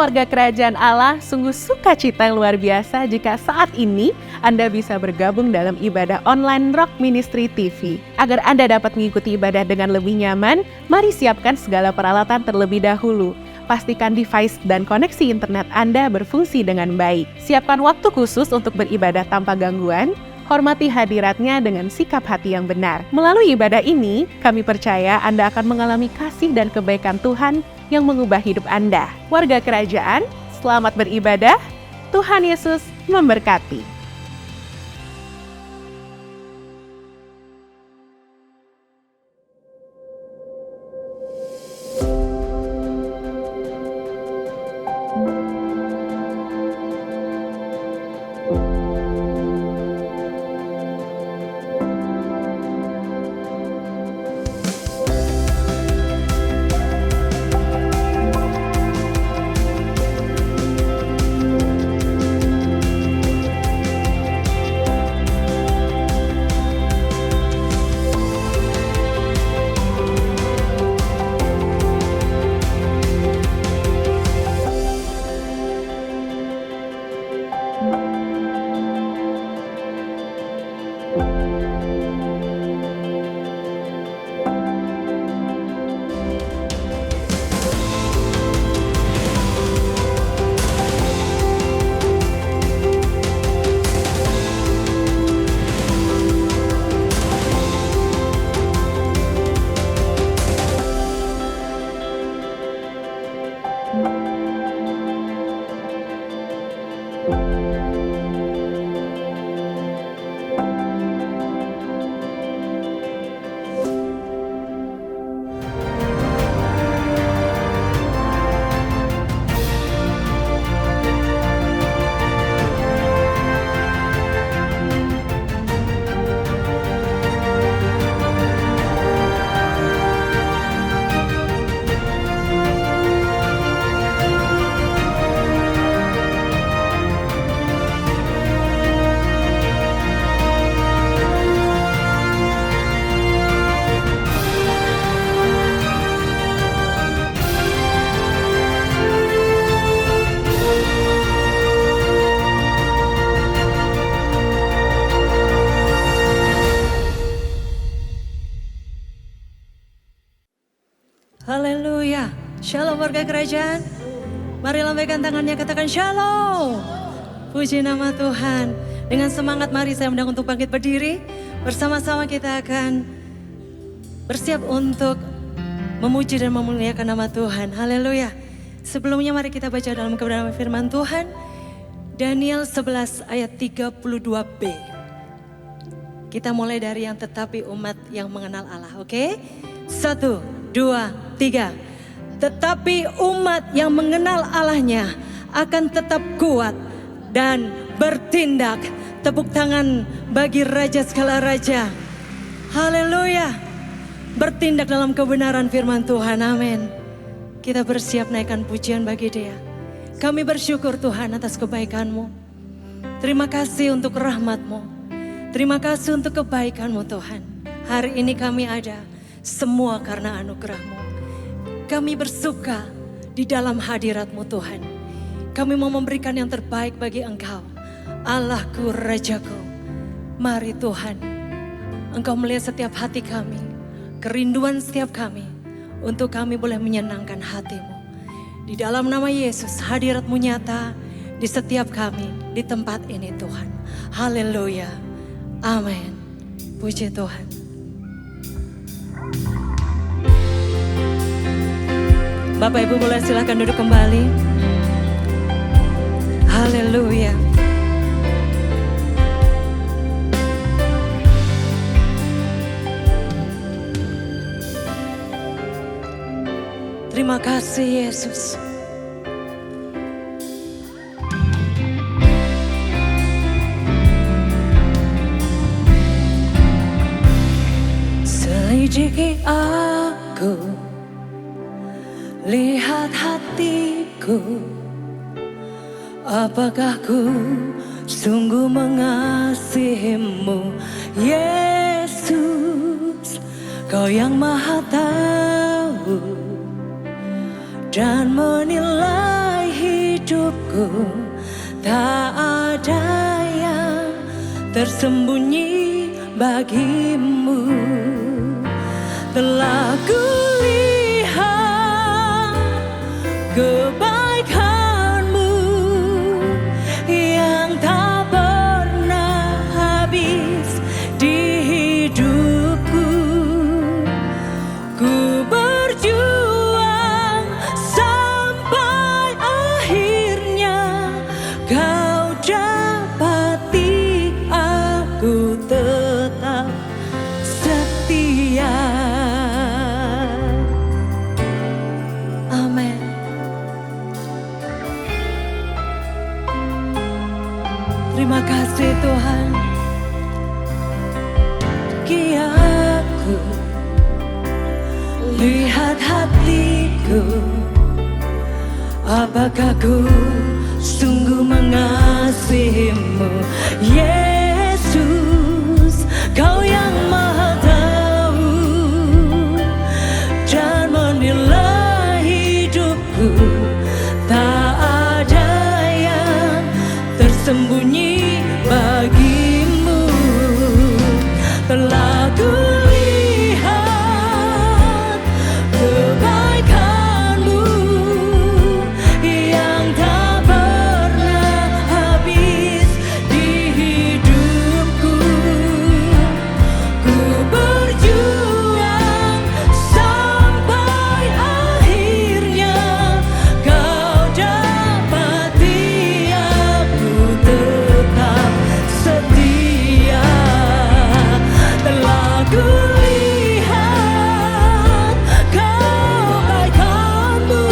Warga Kerajaan Allah, sungguh sukacita yang luar biasa jika saat ini Anda bisa bergabung dalam ibadah online Rock Ministry TV. Agar Anda dapat mengikuti ibadah dengan lebih nyaman, mari siapkan segala peralatan terlebih dahulu. Pastikan device dan koneksi internet Anda berfungsi dengan baik. Siapkan waktu khusus untuk beribadah tanpa gangguan. Hormati hadiratnya dengan sikap hati yang benar. Melalui ibadah ini, kami percaya Anda akan mengalami kasih dan kebaikan Tuhan yang mengubah hidup Anda. Warga kerajaan, selamat beribadah. Tuhan Yesus memberkati. Haleluya. Shalom warga kerajaan. Mari lambaikan tangannya, katakan shalom. Puji nama Tuhan. Dengan semangat mari saya undang untuk bangkit berdiri. Bersama-sama kita akan bersiap untuk memuji dan memuliakan nama Tuhan. Haleluya. Sebelumnya mari kita baca dalam kebenaran firman Tuhan. Daniel 11 ayat 32b. Kita mulai dari yang tetapi umat yang mengenal Allah, oke? 1, 2, 3. Tetapi umat yang mengenal Allahnya akan tetap kuat dan bertindak. Tepuk tangan bagi Raja segala Raja. Haleluya. Bertindak dalam kebenaran firman Tuhan, amin. Kita bersiap naikkan pujian bagi Dia. Kami bersyukur Tuhan atas kebaikan-Mu. Terima kasih untuk rahmat-Mu. Terima kasih untuk kebaikan-Mu Tuhan. Hari ini kami ada semua karena anugerah-Mu. Kami bersuka di dalam hadirat-Mu Tuhan. Kami mau memberikan yang terbaik bagi Engkau. Allahku, Rajaku. Mari Tuhan, Engkau melihat setiap hati kami. Kerinduan setiap kami. Untuk kami boleh menyenangkan hati-Mu. Di dalam nama Yesus, hadirat-Mu nyata di setiap kami, di tempat ini Tuhan. Haleluya. Amin. Puji Tuhan. Bapak Ibu boleh silakan duduk kembali. Haleluya. Terima kasih Yesus. Selidiki aku, lihat hatiku, apakah ku sungguh mengasihimu, Yesus, Kau yang maha tahu dan menilai hidup. hidupku, tak ada yang tersembunyi bagimu. Telah kulihat kebaikanmu yang tak pernah habis di hidupku. Ku berjuang sampai akhirnya kau dapati aku tetap setia. Amin. Terima kasih Tuhan. Bagi aku, lihat hatiku, apakah ku sungguh mengasihimu, Yesus, kau yang maha tahu dan menilai hidupku. Tak ada yang tersembunyi bagimu. Telah kulihat kebaikanmu yang tak pernah habis di hidupku. Ku berjuang sampai akhirnya kau dapati aku tetap setia. Telah kulihat kebaikanmu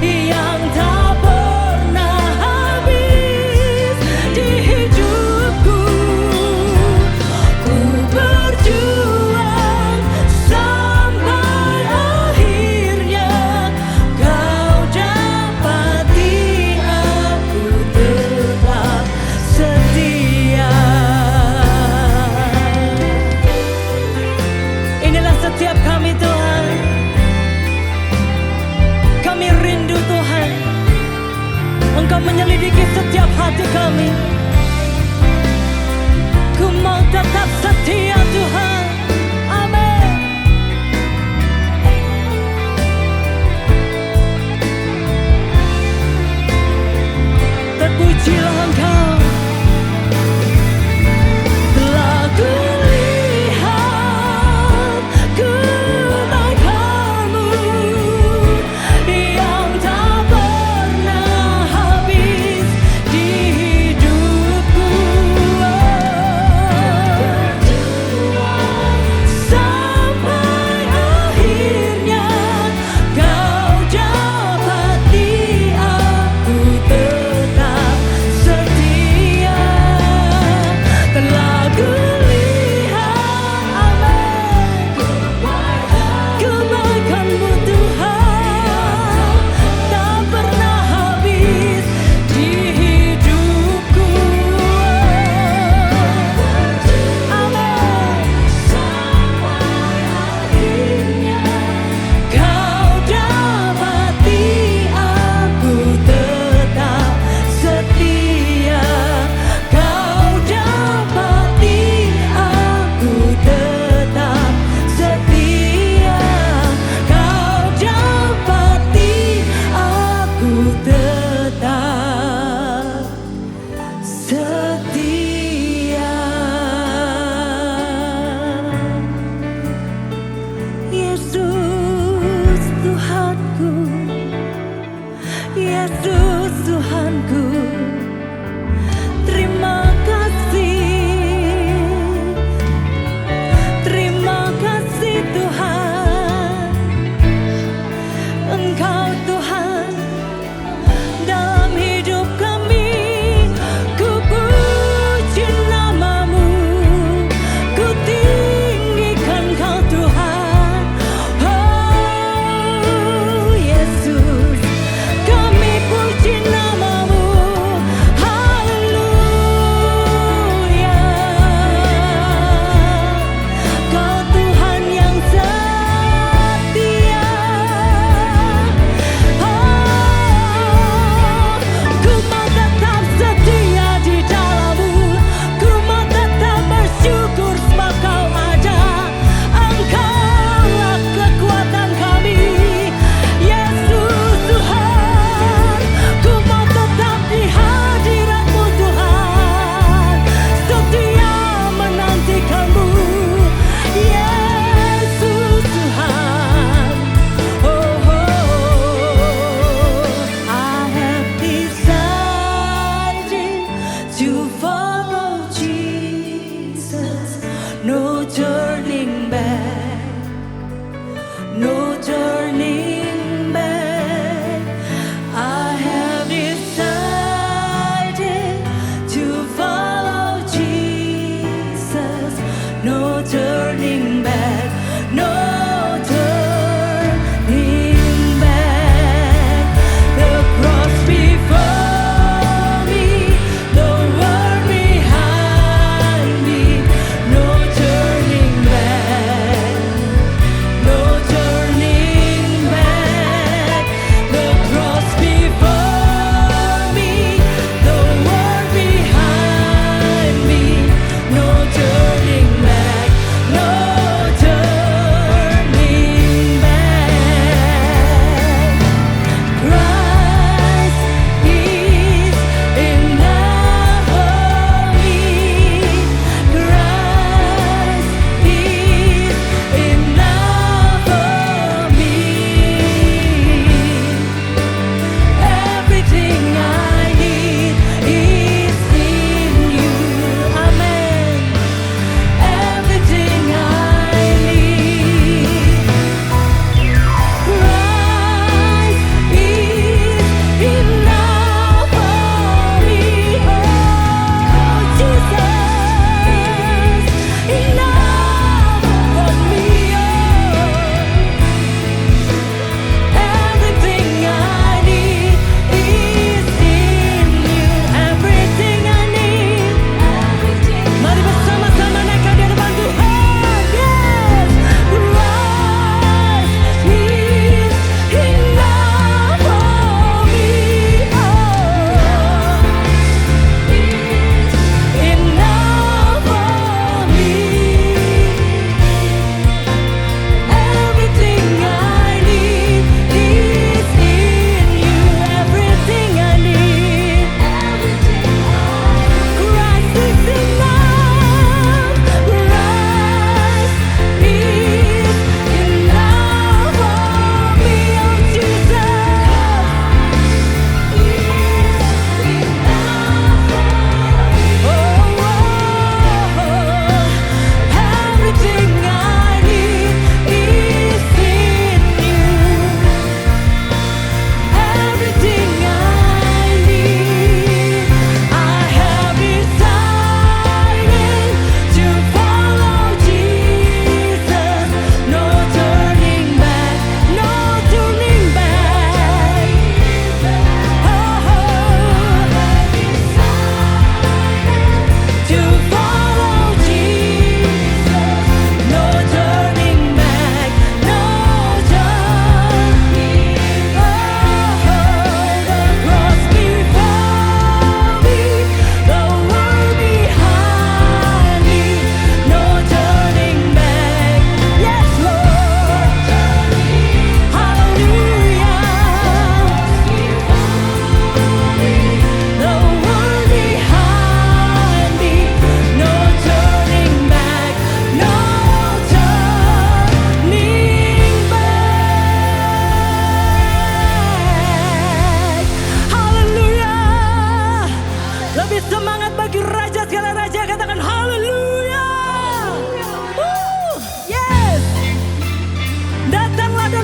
yang tak pernah habis di hidupku. Ku berjuang sampai akhirnya kau dapati aku tetap setia. Inilah setiap kami Tuhan. Kami rindu Tuhan, Engkau menyelidiki setiap hati kami. Ku mau tetap setia Tuhan. Amin. Terpujilah Engkau. Telah kulihat kebaikanmu yang tak pernah habis di hidupku.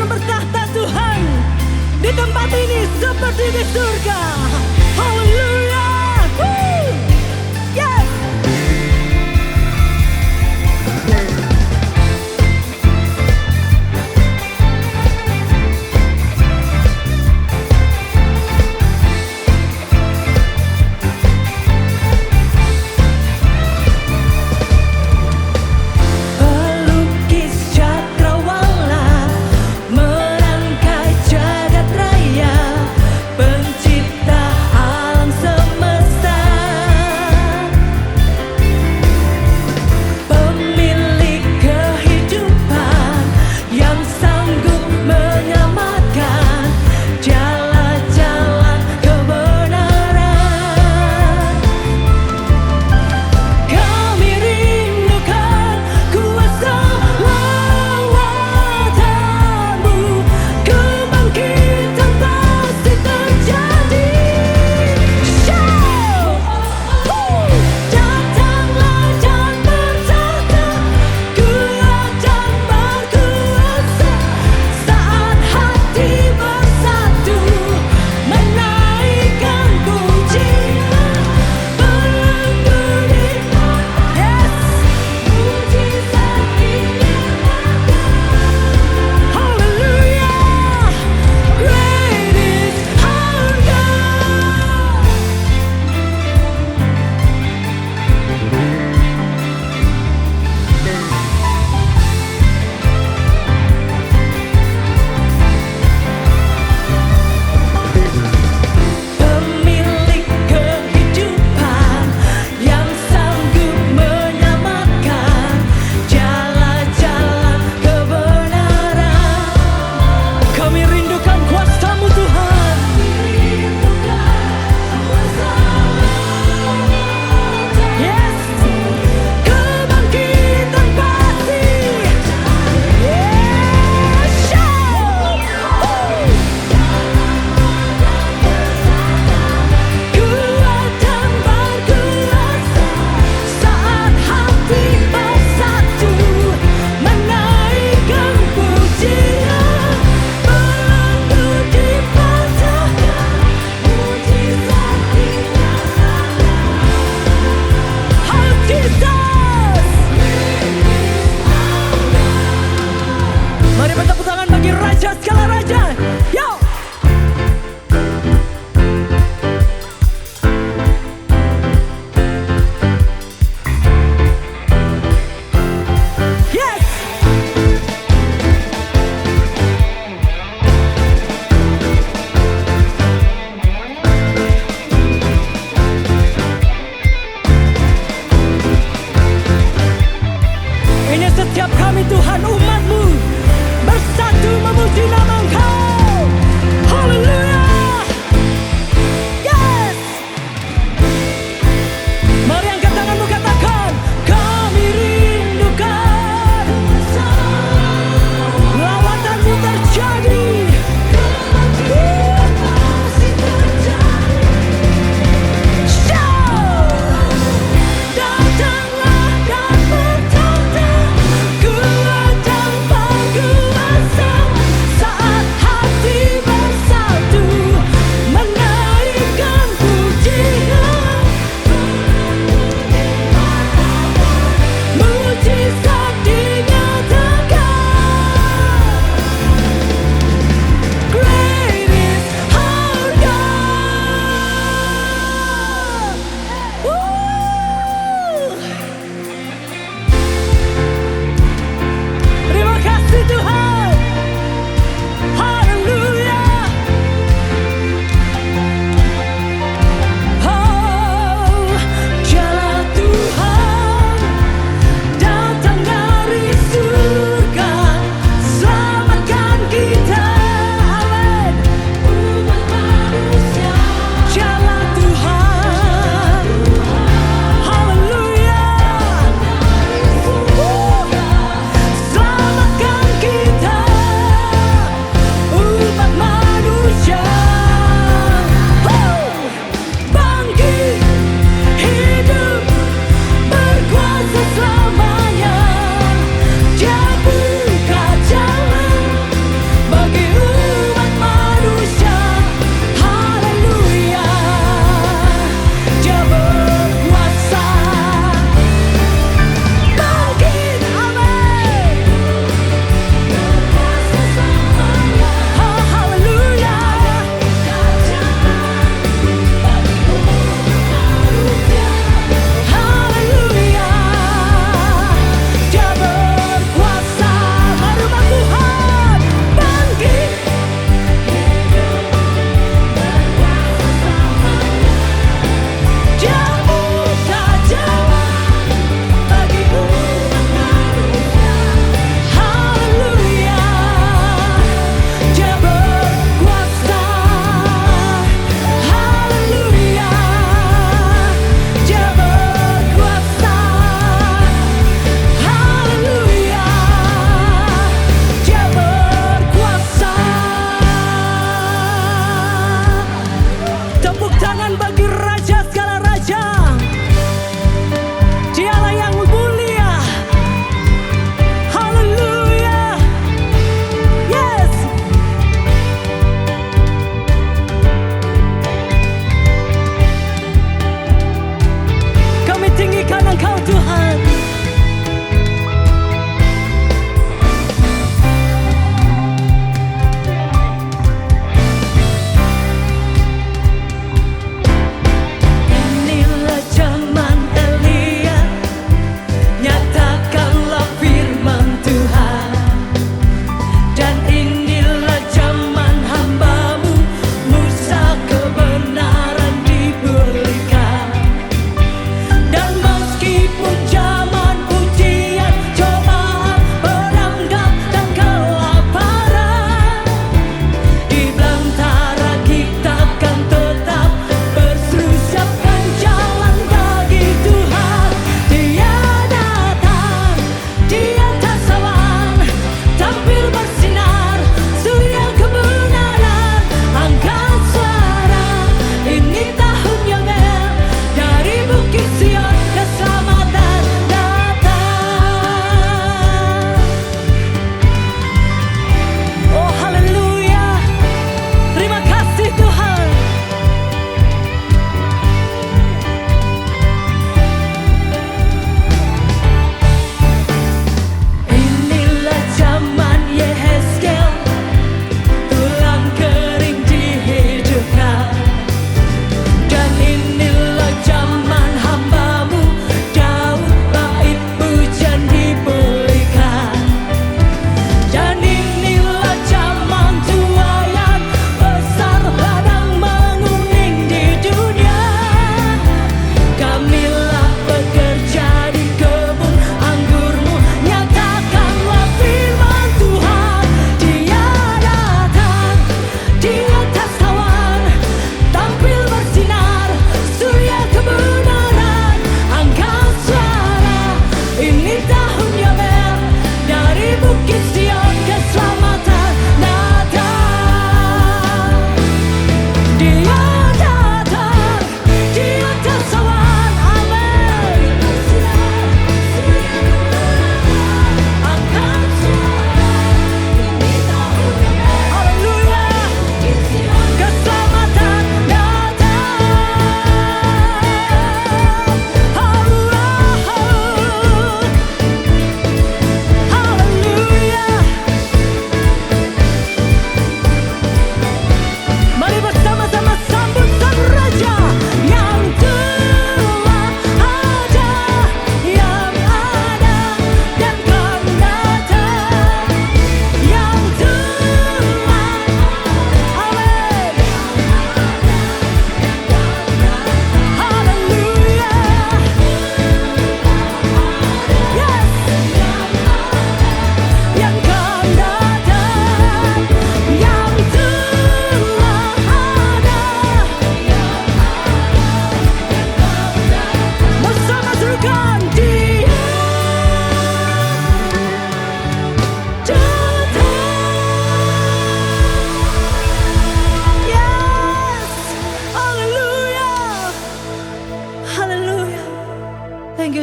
bertahta Tuhan di tempat ini seperti di surga. Haleluya. Yes. Pelukis cakrawala merangkai jagat raya, pencipta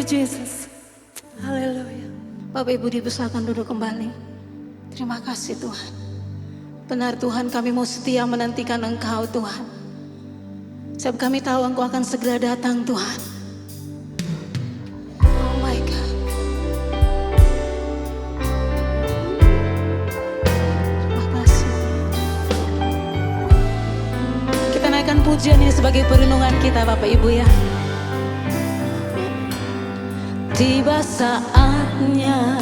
Jesus. Haleluya. Bapak Ibu dipersilakan duduk kembali. Terima kasih Tuhan. Benar Tuhan, kami mau setia menantikan Engkau Tuhan. Sebab kami tahu Engkau akan segera datang Tuhan. Oh my God. Terima kasih. Kita naikkan pujian ini sebagai perenungan kita Bapak Ibu ya. Tiba saatnya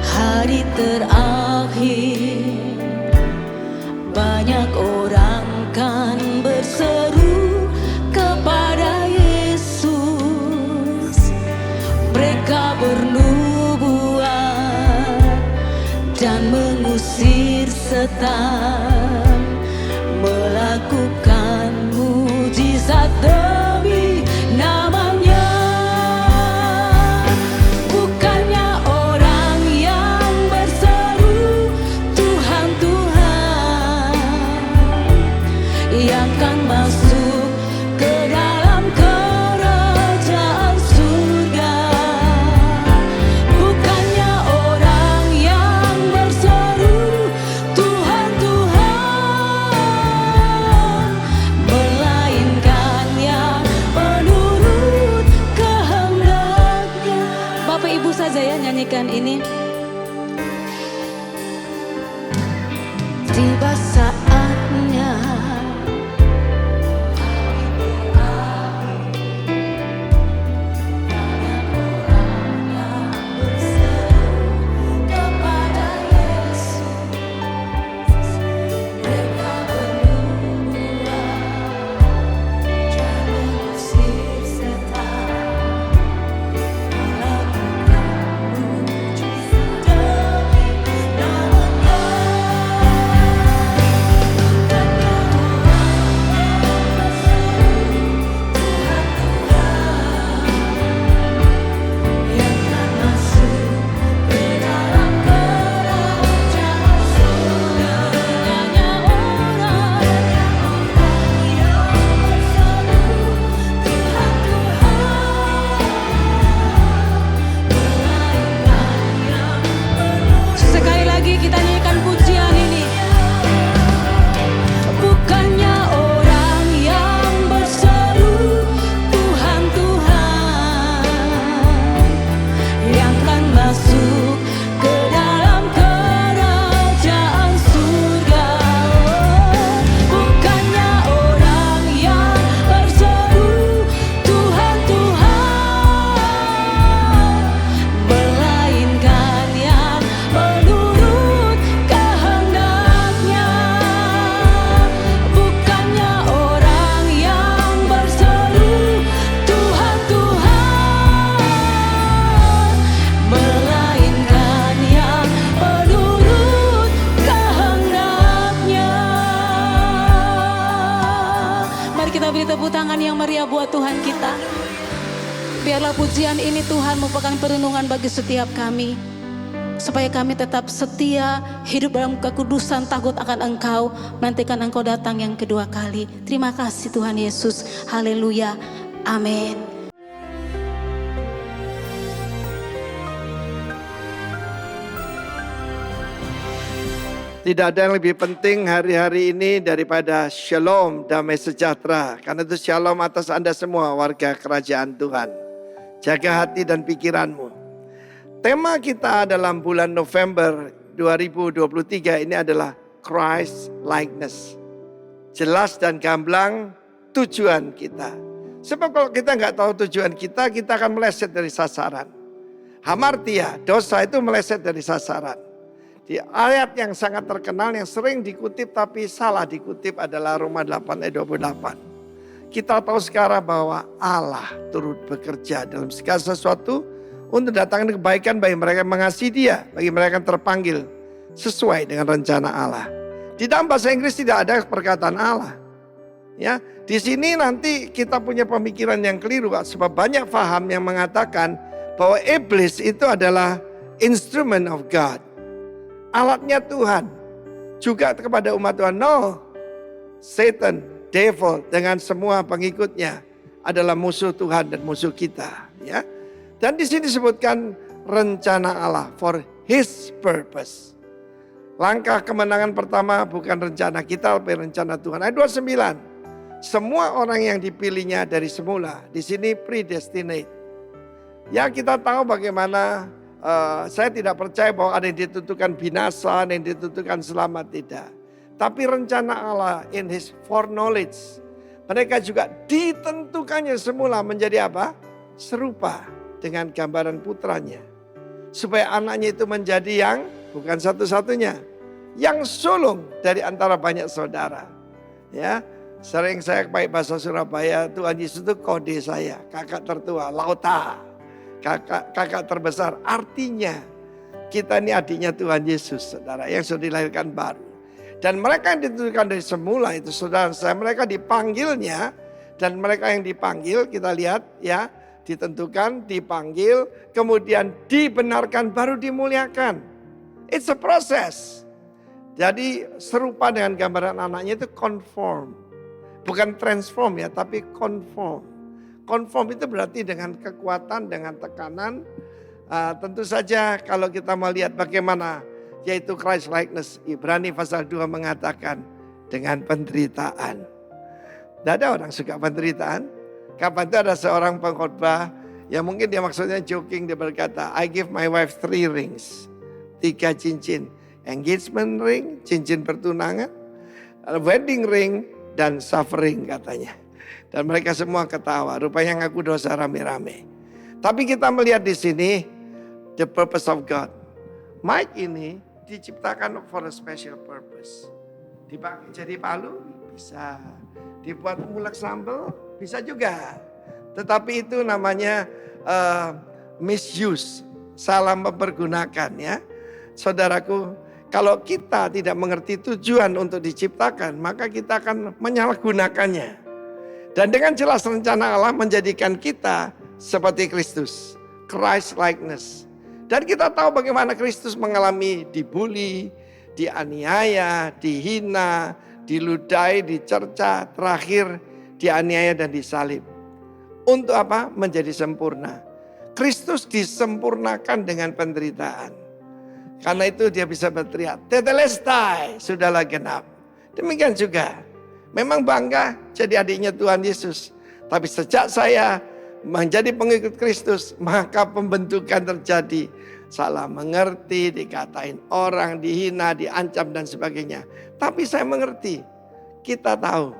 hari terakhir, banyak orang kan berseru kepada Yesus. Mereka bernubuat dan mengusir setan, melakukan mujizat demi nama. Ini tiba saatnya kepada Yesus. Mereka bernubuat dan mengusir setan, buat Tuhan kita. Biarlah pujian ini Tuhan merupakan perenungan bagi setiap kami, supaya kami tetap setia hidup dalam kekudusan, takut akan Engkau, menantikan Engkau datang yang kedua kali. Terima kasih Tuhan Yesus. Haleluya. Amin. Tidak ada yang lebih penting hari-hari ini daripada shalom, damai sejahtera. Karena itu shalom atas Anda semua warga kerajaan Tuhan. Jaga hati dan pikiranmu. Tema kita dalam bulan November 2023 ini adalah Christ likeness. Jelas dan gamblang tujuan kita. Sebab kalau kita nggak tahu tujuan kita akan meleset dari sasaran. Hamartia, dosa itu meleset dari sasaran. Di ayat yang sangat terkenal yang sering dikutip tapi salah dikutip adalah Roma 8 ayat 28. Kita tahu sekarang bahwa Allah turut bekerja dalam segala sesuatu untuk datangkan kebaikan bagi mereka yang mengasihi Dia, bagi mereka yang terpanggil sesuai dengan rencana Allah. Di dalam bahasa Inggris tidak ada perkataan Allah. Ya, di sini nanti kita punya pemikiran yang keliru, sebab banyak faham yang mengatakan bahwa iblis itu adalah instrument of God. Alatnya Tuhan juga kepada umat Tuhan. No, Satan, devil dengan semua pengikutnya adalah musuh Tuhan dan musuh kita, ya. Dan di sini disebutkan rencana Allah for His purpose. Langkah kemenangan pertama bukan rencana kita, tapi rencana Tuhan. Ayat 29. Semua orang yang dipilihnya dari semula, di sini predestinate. Ya, kita tahu bagaimana, saya tidak percaya bahwa ada yang ditentukan binasa, ada yang ditentukan selamat, tidak. Tapi rencana Allah in His foreknowledge. Mereka juga ditentukannya semula menjadi apa? Serupa dengan gambaran putranya. Supaya anaknya itu menjadi yang bukan satu-satunya, yang sulung dari antara banyak saudara. Ya, sering saya pakai bahasa Surabaya, Tuhan Yesus itu kode saya, kakak tertua, lauta, kakak terbesar. Artinya kita ini adiknya Tuhan Yesus, saudara, yang sudah dilahirkan baru. Dan mereka yang ditentukan dari semula itu, saudara saya, mereka dipanggilnya, dan mereka yang dipanggil kita lihat ya, ditentukan, dipanggil, kemudian dibenarkan, baru dimuliakan. It's a process. Jadi serupa dengan gambaran anaknya itu conform. Bukan transform ya, tapi conform. Conform itu berarti dengan kekuatan, dengan tekanan. Tentu saja kalau kita melihat bagaimana, yaitu Christ likeness. Ibrani pasal 2 mengatakan dengan penderitaan. Tidak ada orang suka penderitaan. Kapan itu ada seorang pengkhotbah yang mungkin dia maksudnya joking, dia berkata, I give my wife 3 rings. 3 cincin. Engagement ring, cincin pertunangan, wedding ring, dan suffering katanya. Dan mereka semua ketawa, rupanya ngaku dosa rame-rame. Tapi kita melihat di sini, the purpose of God. Mike ini diciptakan for a special purpose. Dipakai jadi palu, bisa. Dibuat ngulek sambal, bisa juga. Tetapi itu namanya misuse, salah mempergunakan ya. Saudaraku, kalau kita tidak mengerti tujuan untuk diciptakan, maka kita akan menyalahgunakannya. Dan dengan jelas rencana Allah menjadikan kita seperti Kristus, Christ likeness. Dan kita tahu bagaimana Kristus mengalami dibully, dianiaya, dihina, diludahi, dicerca, terakhir dianiaya dan disalib. Untuk apa? Menjadi sempurna. Kristus disempurnakan dengan penderitaan. Karena itu dia bisa berteriak, tetelestai, sudahlah genap. Demikian juga, memang bangga jadi adiknya Tuhan Yesus. Tapi sejak saya menjadi pengikut Kristus, maka pembentukan terjadi. Salah mengerti, dikatain orang, dihina, diancam dan sebagainya. Tapi saya mengerti, kita tahu,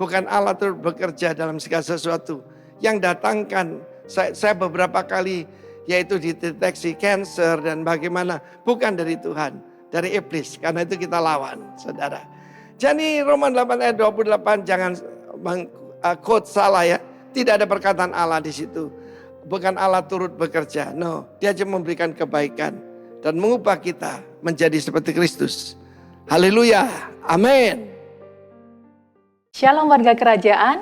bukan Allah turut bekerja dalam segala sesuatu. Yang datangkan, saya beberapa kali yaitu dideteksi cancer dan bagaimana, bukan dari Tuhan, dari iblis. Karena itu kita lawan, saudara. Jadi Roma 8 ayat 28 jangan quote salah ya. Tidak ada perkataan Allah di situ. Bukan Allah turut bekerja. No, dia cuma memberikan kebaikan dan mengubah kita menjadi seperti Kristus. Haleluya. Amin. Shalom warga kerajaan.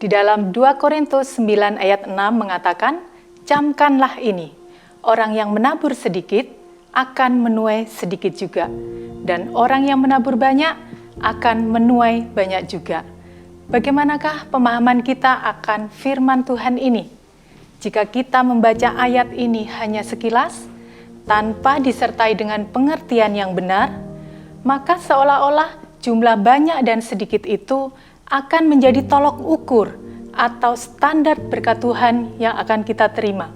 Di dalam 2 Korintus 9 ayat 6 mengatakan, camkanlah ini, orang yang menabur sedikit akan menuai sedikit juga. Dan orang yang menabur banyak akan menuai banyak juga. Bagaimanakah pemahaman kita akan firman Tuhan ini? Jika kita membaca ayat ini hanya sekilas, tanpa disertai dengan pengertian yang benar, maka seolah-olah jumlah banyak dan sedikit itu akan menjadi tolok ukur atau standar berkat Tuhan yang akan kita terima.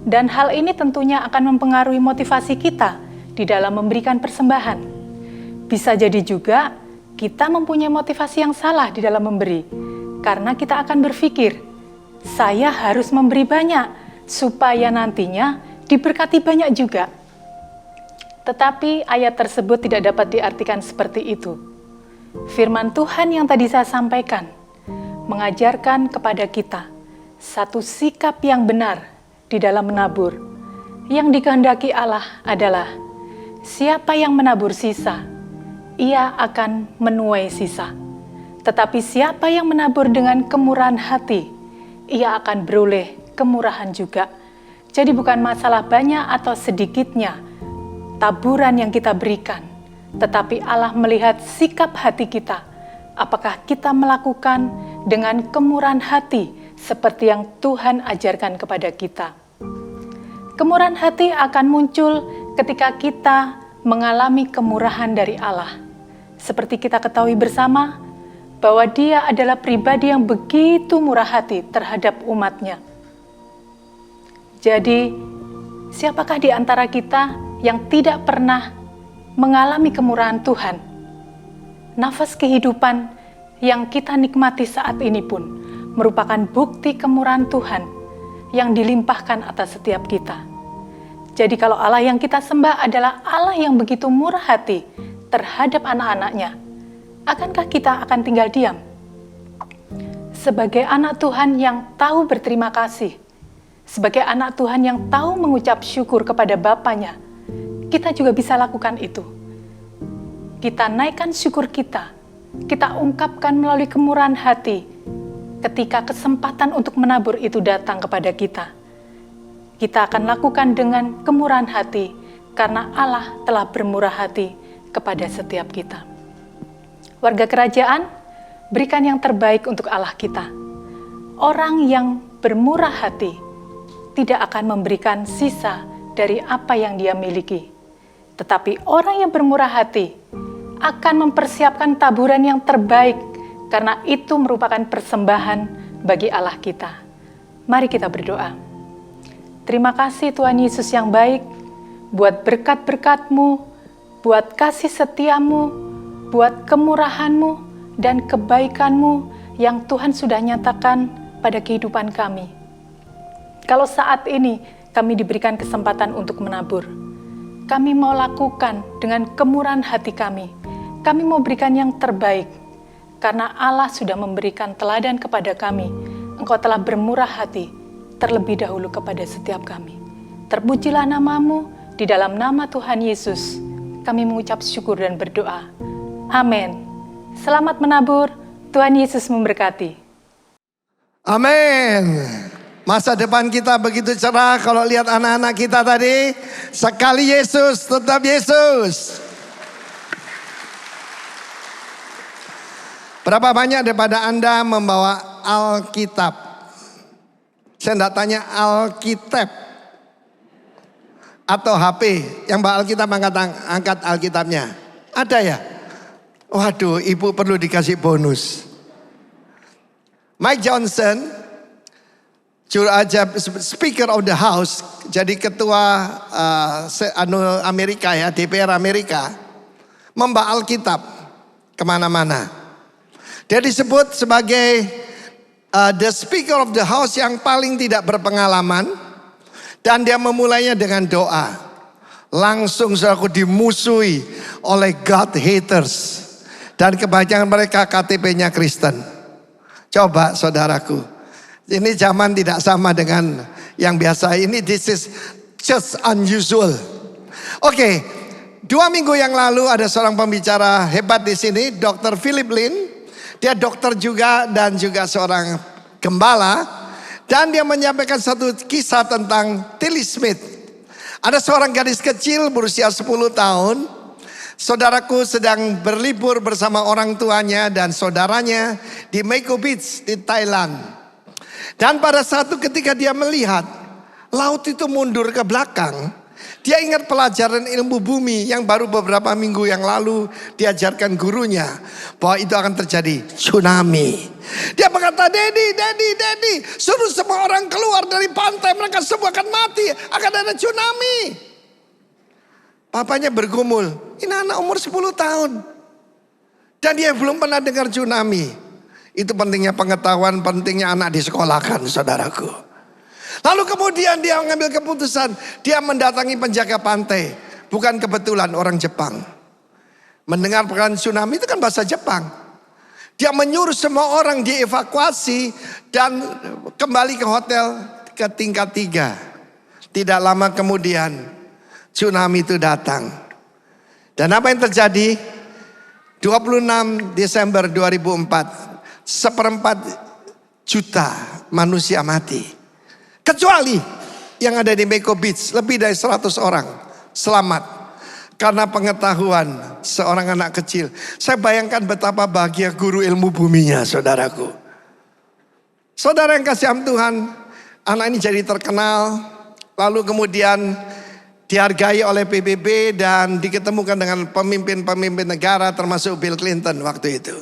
Dan hal ini tentunya akan mempengaruhi motivasi kita di dalam memberikan persembahan. Bisa jadi juga kita mempunyai motivasi yang salah di dalam memberi, karena kita akan berpikir, saya harus memberi banyak supaya nantinya diberkati banyak juga. Tetapi ayat tersebut tidak dapat diartikan seperti itu. Firman Tuhan yang tadi saya sampaikan mengajarkan kepada kita satu sikap yang benar di dalam menabur. Yang dikehendaki Allah adalah siapa yang menabur sisa, ia akan menuai sisa. Tetapi siapa yang menabur dengan kemurahan hati, ia akan beroleh kemurahan juga. Jadi bukan masalah banyak atau sedikitnya taburan yang kita berikan, tetapi Allah melihat sikap hati kita. Apakah kita melakukan dengan kemurahan hati seperti yang Tuhan ajarkan kepada kita. Kemurahan hati akan muncul ketika kita mengalami kemurahan dari Allah. Seperti kita ketahui bersama bahwa Dia adalah pribadi yang begitu murah hati terhadap umatnya. Jadi, siapakah di antara kita yang tidak pernah mengalami kemurahan Tuhan? Nafas kehidupan yang kita nikmati saat ini pun merupakan bukti kemurahan Tuhan yang dilimpahkan atas setiap kita. Jadi kalau Allah yang kita sembah adalah Allah yang begitu murah hati terhadap anak-anaknya, akankah kita akan tinggal diam? Sebagai anak Tuhan yang tahu berterima kasih, sebagai anak Tuhan yang tahu mengucap syukur kepada Bapanya, kita juga bisa lakukan itu. Kita naikkan syukur kita ungkapkan melalui kemurahan hati ketika kesempatan untuk menabur itu datang kepada kita. Kita akan lakukan dengan kemurahan hati karena Allah telah bermurah hati kepada setiap kita. Warga kerajaan, berikan yang terbaik untuk Allah kita. Orang yang bermurah hati tidak akan memberikan sisa dari apa yang dia miliki. Tetapi orang yang bermurah hati akan mempersiapkan taburan yang terbaik karena itu merupakan persembahan bagi Allah kita. Mari kita berdoa. Terima kasih Tuhan Yesus yang baik, buat berkat-berkat-Mu, buat kasih setiamu, buat kemurahan-Mu dan kebaikan-Mu yang Tuhan sudah nyatakan pada kehidupan kami. Kalau saat ini kami diberikan kesempatan untuk menabur, kami mau lakukan dengan kemurahan hati kami. Kami mau berikan yang terbaik, karena Allah sudah memberikan teladan kepada kami. Engkau telah bermurah hati terlebih dahulu kepada setiap kami. Terpujilah nama-Mu, di dalam nama Tuhan Yesus, kami mengucap syukur dan berdoa. Amin. Selamat menabur, Tuhan Yesus memberkati. Amin. Masa depan kita begitu cerah kalau lihat anak-anak kita tadi. Sekali Yesus, tetap Yesus. Berapa banyak daripada Anda membawa Alkitab? Saya tidak tanya Alkitab atau HP. Yang bawa Alkitab angkat Alkitabnya. Ada ya? Waduh, ibu perlu dikasih bonus. Mike Johnson, Speaker of the House, jadi ketua Amerika ya, DPR Amerika, membawa Alkitab kemana-mana. Dia disebut sebagai the Speaker of the House yang paling tidak berpengalaman. Dan dia memulainya dengan doa. Langsung saudaraku dimusuhi oleh God haters. Dan kebanyakan mereka KTP-nya Kristen. Coba saudaraku. Ini zaman tidak sama dengan yang biasa. Ini this is just unusual. Oke, 2 minggu yang lalu ada seorang pembicara hebat di sini, Dr. Philip Lin. Dia dokter juga dan juga seorang gembala. Dan dia menyampaikan satu kisah tentang Tilly Smith. Ada seorang gadis kecil berusia 10 tahun. Saudaraku sedang berlibur bersama orang tuanya dan saudaranya di Meko Beach di Thailand. Dan pada satu ketika dia melihat laut itu mundur ke belakang, dia ingat pelajaran ilmu bumi yang baru beberapa minggu yang lalu diajarkan gurunya, bahwa itu akan terjadi tsunami. Dia berkata, Daddy, suruh semua orang keluar dari pantai, mereka semua akan mati, akan ada tsunami. Papanya bergumul, ini anak umur 10 tahun. Dan dia belum pernah dengar tsunami. Itu pentingnya pengetahuan, pentingnya anak disekolahkan, saudaraku. Lalu kemudian dia mengambil keputusan, dia mendatangi penjaga pantai. Bukan kebetulan orang Jepang. Mendengar perkataan tsunami itu kan bahasa Jepang. Dia menyuruh semua orang dievakuasi dan kembali ke hotel ke tingkat 3. Tidak lama kemudian tsunami itu datang. Dan apa yang terjadi? 26 Desember 2004, 1/4 juta manusia mati. Kecuali yang ada di Meko Beach, lebih dari 100 orang selamat. Karena pengetahuan seorang anak kecil. Saya bayangkan betapa bahagia guru ilmu buminya, saudaraku. Saudara yang kasih Tuhan, anak ini jadi terkenal, lalu kemudian dihargai oleh PBB dan diketemukan dengan pemimpin-pemimpin negara termasuk Bill Clinton waktu itu.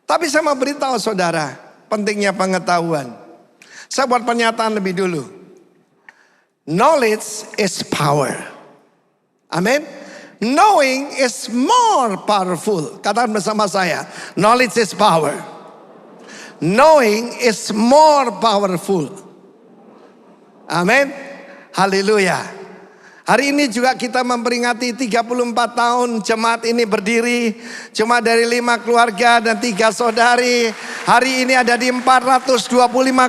Tapi saya mau beritahu saudara, pentingnya pengetahuan. Saya buat pernyataan lebih dulu. Knowledge is power. Amin. Knowing is more powerful. Katakan bersama saya, knowledge is power. Knowing is more powerful. Amin. Haleluya. Hari ini juga kita memperingati 34 tahun jemaat ini berdiri. Cuma dari 5 keluarga dan 3 saudari. Hari ini ada di 425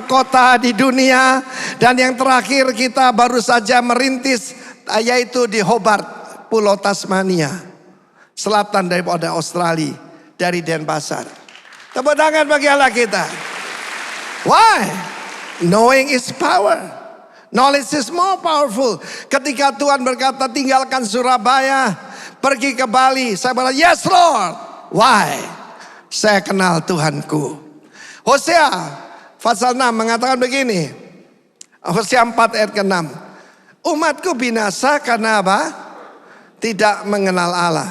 kota di dunia. Dan yang terakhir kita baru saja merintis, yaitu di Hobart, Pulau Tasmania, selatan daripada Australia, dari Denpasar. Tepuk tangan bagi Allah kita. Why? Knowing is power. Knowledge is more powerful. Ketika Tuhan berkata tinggalkan Surabaya, pergi ke Bali, saya bilang yes Lord. Why? Saya kenal Tuhanku. Hosea pasal 6 mengatakan begini. Hosea 4 ayat ke-6. Umatku binasa karena apa? Tidak mengenal Allah.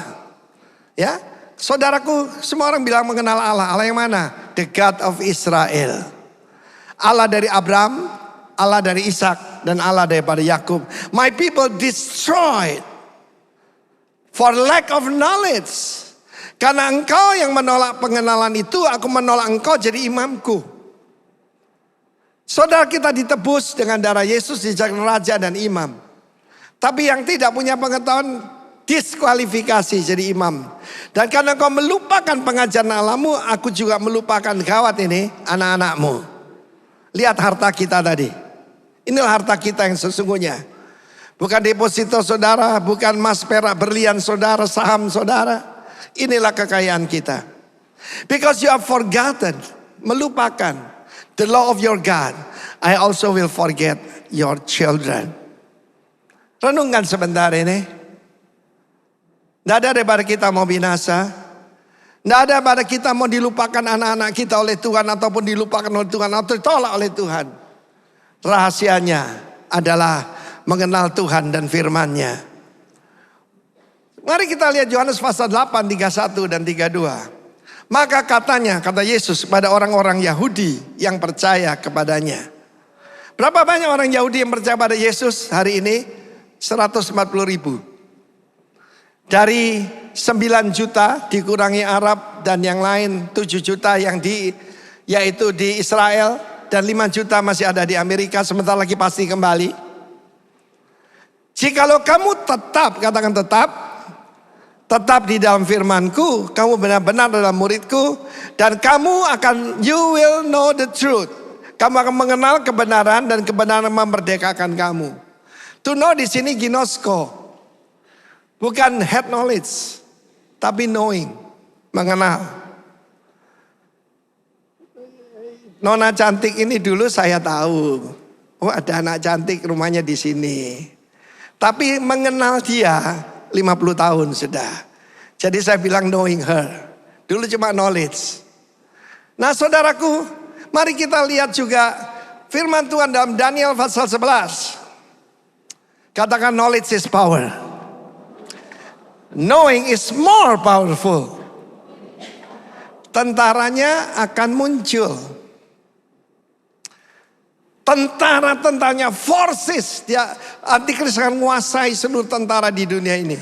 Ya, saudaraku, semua orang bilang mengenal Allah. Allah yang mana? The God of Israel. Allah dari Abraham, Allah dari Ishak, dan Allah daripada Yakub. My people destroyed for lack of knowledge. Karena engkau yang menolak pengenalan itu, aku menolak engkau jadi imamku. Saudara kita ditebus dengan darah Yesus dijadikan raja dan imam. Tapi yang tidak punya pengetahuan diskualifikasi jadi imam. Dan karena kau melupakan pengajaran Allahmu, aku juga melupakan gawat ini anak-anakmu. Lihat harta kita tadi. Inilah harta kita yang sesungguhnya. Bukan deposito saudara, bukan emas perak berlian saudara, saham saudara. Inilah kekayaan kita. Because you have forgotten, melupakan the law of your God, I also will forget your children. Renungkan sebentar ini. Tidak ada daripada kita mau binasa. Tidak ada daripada kita mau dilupakan anak-anak kita oleh Tuhan. Ataupun dilupakan oleh Tuhan atau ditolak oleh Tuhan. Rahasianya adalah mengenal Tuhan dan firman-Nya. Mari kita lihat Yohanes pasal 8, 31 dan 32. Maka katanya, kata Yesus pada orang-orang Yahudi yang percaya kepadanya. Berapa banyak orang Yahudi yang percaya pada Yesus hari ini? 140.000. Dari 9 juta dikurangi Arab dan yang lain 7 juta yang yaitu di Israel. Dan 5 juta masih ada di Amerika, sebentar lagi pasti kembali. Jikalau kamu tetap, katakan tetap di dalam firmanku, kamu benar-benar adalah muridku. Dan kamu akan, you will know the truth. Kamu akan mengenal kebenaran dan kebenaran memerdekakan kamu. To know di sini ginosko. Bukan head knowledge, tapi knowing, mengenal. Nona cantik ini dulu saya tahu. Oh, ada anak cantik rumahnya di sini. Tapi mengenal dia 50 tahun sudah. Jadi saya bilang knowing her. Dulu cuma knowledge. Nah saudaraku, mari kita lihat juga firman Tuhan dalam Daniel pasal 11. Katakan knowledge is power. Knowing is more powerful. Tentaranya akan muncul. Tentara-tentaranya, forces, dia antikris akan menguasai seluruh tentara di dunia ini.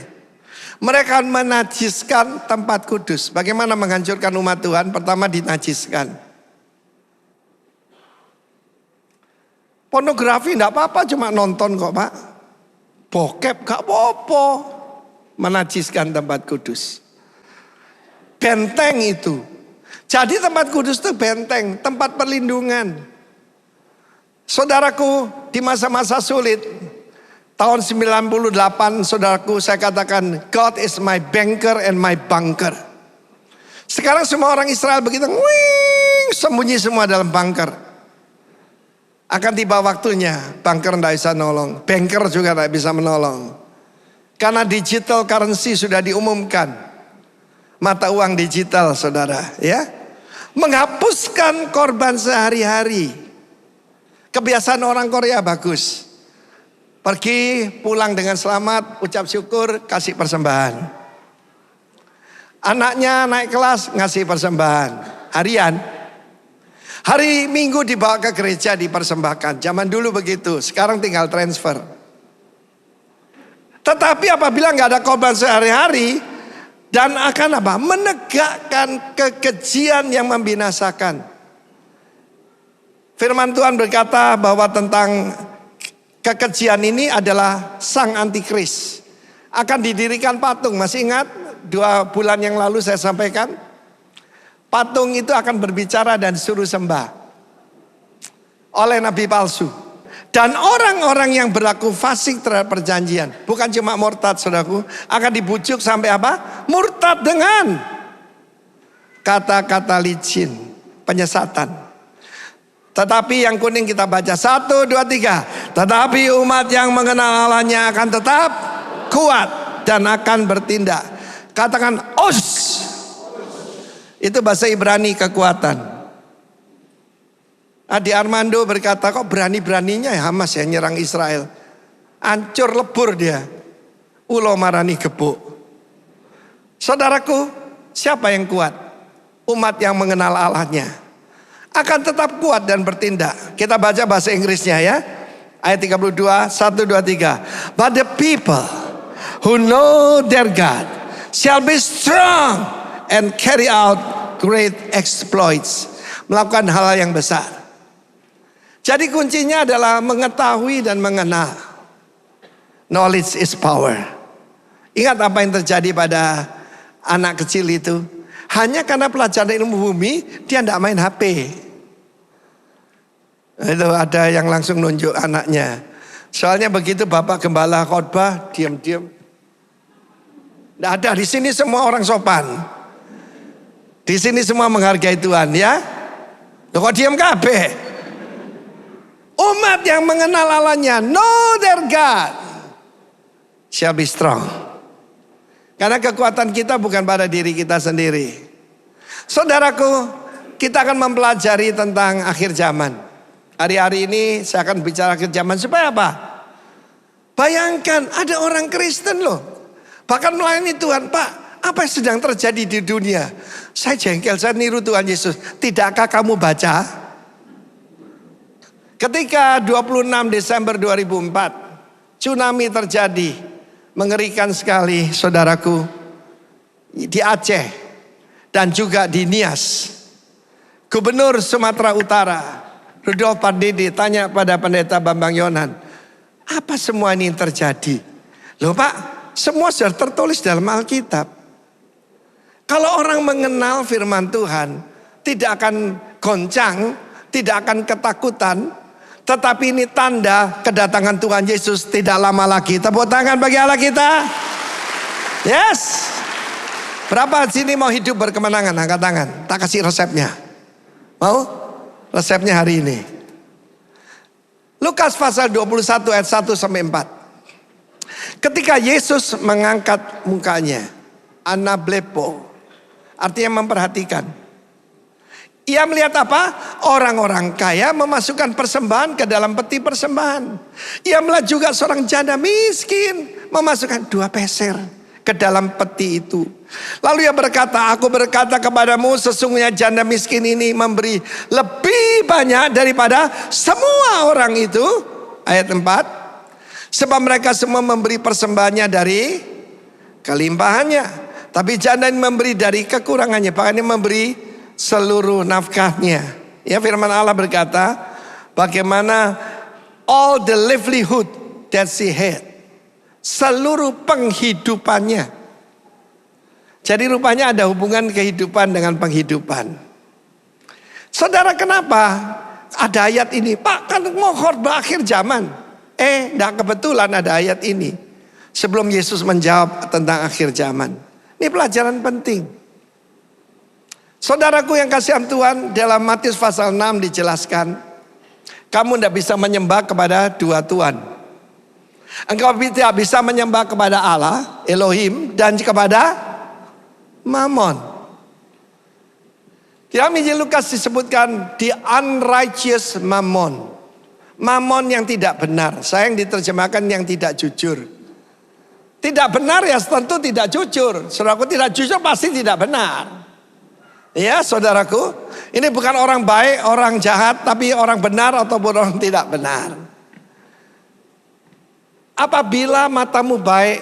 Mereka menajiskan tempat kudus. Bagaimana menghancurkan umat Tuhan? Pertama dinajiskan. Pornografi enggak apa-apa, cuma nonton kok Pak. Bokep enggak apa-apa. Menajiskan tempat kudus. Benteng itu. Jadi tempat kudus itu benteng, tempat perlindungan. Saudaraku, di masa-masa sulit, tahun 98 saudaraku, saya katakan God is my banker and my bunker. Sekarang semua orang Israel begitu, sembunyi semua dalam bunker. Akan tiba waktunya, bunker tidak bisa menolong, banker juga tidak bisa menolong. Karena digital currency sudah diumumkan. Mata uang digital saudara, ya. Menghapuskan korban sehari-hari. Kebiasaan orang Korea bagus. Pergi, pulang dengan selamat, ucap syukur, kasih persembahan. Anaknya naik kelas, ngasih persembahan. Harian. Hari Minggu dibawa ke gereja, dipersembahkan. Zaman dulu begitu, sekarang tinggal transfer. Tetapi apabila nggak ada korban sehari-hari, dan akan apa? Menegakkan kekejian yang membinasakan. Firman Tuhan berkata bahwa tentang kekejian ini adalah sang antikris. Akan didirikan patung, masih ingat? 2 bulan yang lalu saya sampaikan. Patung itu akan berbicara dan suruh sembah oleh nabi palsu. Dan orang-orang yang berlaku fasik terhadap perjanjian, bukan cuma murtad saudaraku, akan dibujuk sampai apa? Murtad dengan kata-kata licin, penyesatan. Tetapi yang kuning kita baca 1, 2, 3. Tetapi umat yang mengenal Allahnya akan tetap kuat dan akan bertindak. Katakan os. Itu bahasa Ibrani kekuatan. Adi Armando berkata, kok berani-beraninya ya Hamas yang nyerang Israel. Hancur lebur dia. Ulo marani gebuk. Saudaraku, siapa yang kuat? Umat yang mengenal Allahnya akan tetap kuat dan bertindak. Kita baca bahasa Inggrisnya ya. Ayat 32, 1, 2, 3. But the people who know their God shall be strong and carry out great exploits. Melakukan hal yang besar. Jadi kuncinya adalah mengetahui dan mengenal. Knowledge is power. Ingat apa yang terjadi pada anak kecil itu? Hanya karena pelajaran ilmu bumi, dia tidak main HP. Itu ada yang langsung nunjuk anaknya. Soalnya begitu Bapak Gembala khotbah, diam-diam. Tidak ada, di sini semua orang sopan. Di sini semua menghargai Tuhan ya. Loh, kok diam kabeh? Umat yang mengenal Allahnya, know their God, shall be strong. Karena kekuatan kita bukan pada diri kita sendiri. Saudaraku, kita akan mempelajari tentang akhir zaman. Hari-hari ini saya akan bicara akhir zaman supaya apa? Bayangkan ada orang Kristen loh, bahkan melayani Tuhan. Pak, apa yang sedang terjadi di dunia? Saya jengkel, saya niru Tuhan Yesus. Tidakkah kamu baca? Ketika 26 Desember 2004 tsunami terjadi, mengerikan sekali saudaraku, di Aceh dan juga di Nias. Gubernur Sumatera Utara Rudolf Pardede tanya pada pendeta Bambang Yonan, apa semua ini yang terjadi? Loh Pak, semua sudah tertulis dalam Alkitab. Kalau orang mengenal firman Tuhan, tidak akan goncang, tidak akan ketakutan. Tetapi ini tanda kedatangan Tuhan Yesus tidak lama lagi. Tepuk tangan bagi Allah kita. Yes. Berapa sini mau hidup berkemenangan? Angkat tangan. Tak kasih resepnya. Mau? Resepnya hari ini. Lukas pasal 21 ayat 1 sampai 4. Ketika Yesus mengangkat mukanya, anablepo, artinya memperhatikan. Ia melihat apa? Orang-orang kaya memasukkan persembahan ke dalam peti persembahan. Ia melihat juga seorang janda miskin memasukkan 2 peser ke dalam peti itu. Lalu ia berkata, aku berkata kepadamu, sesungguhnya janda miskin ini memberi lebih banyak daripada semua orang itu. Ayat 4. Sebab mereka semua memberi persembahannya dari kelimpahannya. Tapi janda ini memberi dari kekurangannya. Bahkan dia memberi seluruh nafkahnya. Ya, firman Allah berkata, bagaimana all the livelihood that she had, seluruh penghidupannya. Jadi rupanya ada hubungan kehidupan dengan penghidupan. Saudara, kenapa ada ayat ini? Pak, kan mau khotbah akhir zaman. Enggak kebetulan ada ayat ini sebelum Yesus menjawab tentang akhir zaman. Ini pelajaran penting. Saudaraku yang kasihan Tuhan, dalam Matius pasal 6 dijelaskan, kamu tidak bisa menyembah kepada 2 Tuhan. Engkau tidak bisa menyembah kepada Allah, Elohim, dan kepada Mammon. Di dalam Injil Lukas disebutkan the unrighteous mammon. Mammon yang tidak benar. Saya yang diterjemahkan yang tidak jujur. Tidak benar ya tentu tidak jujur. Saudaraku, tidak jujur pasti tidak benar. Ya saudaraku, ini bukan orang baik, orang jahat, tapi orang benar ataupun orang tidak benar. Apabila matamu baik,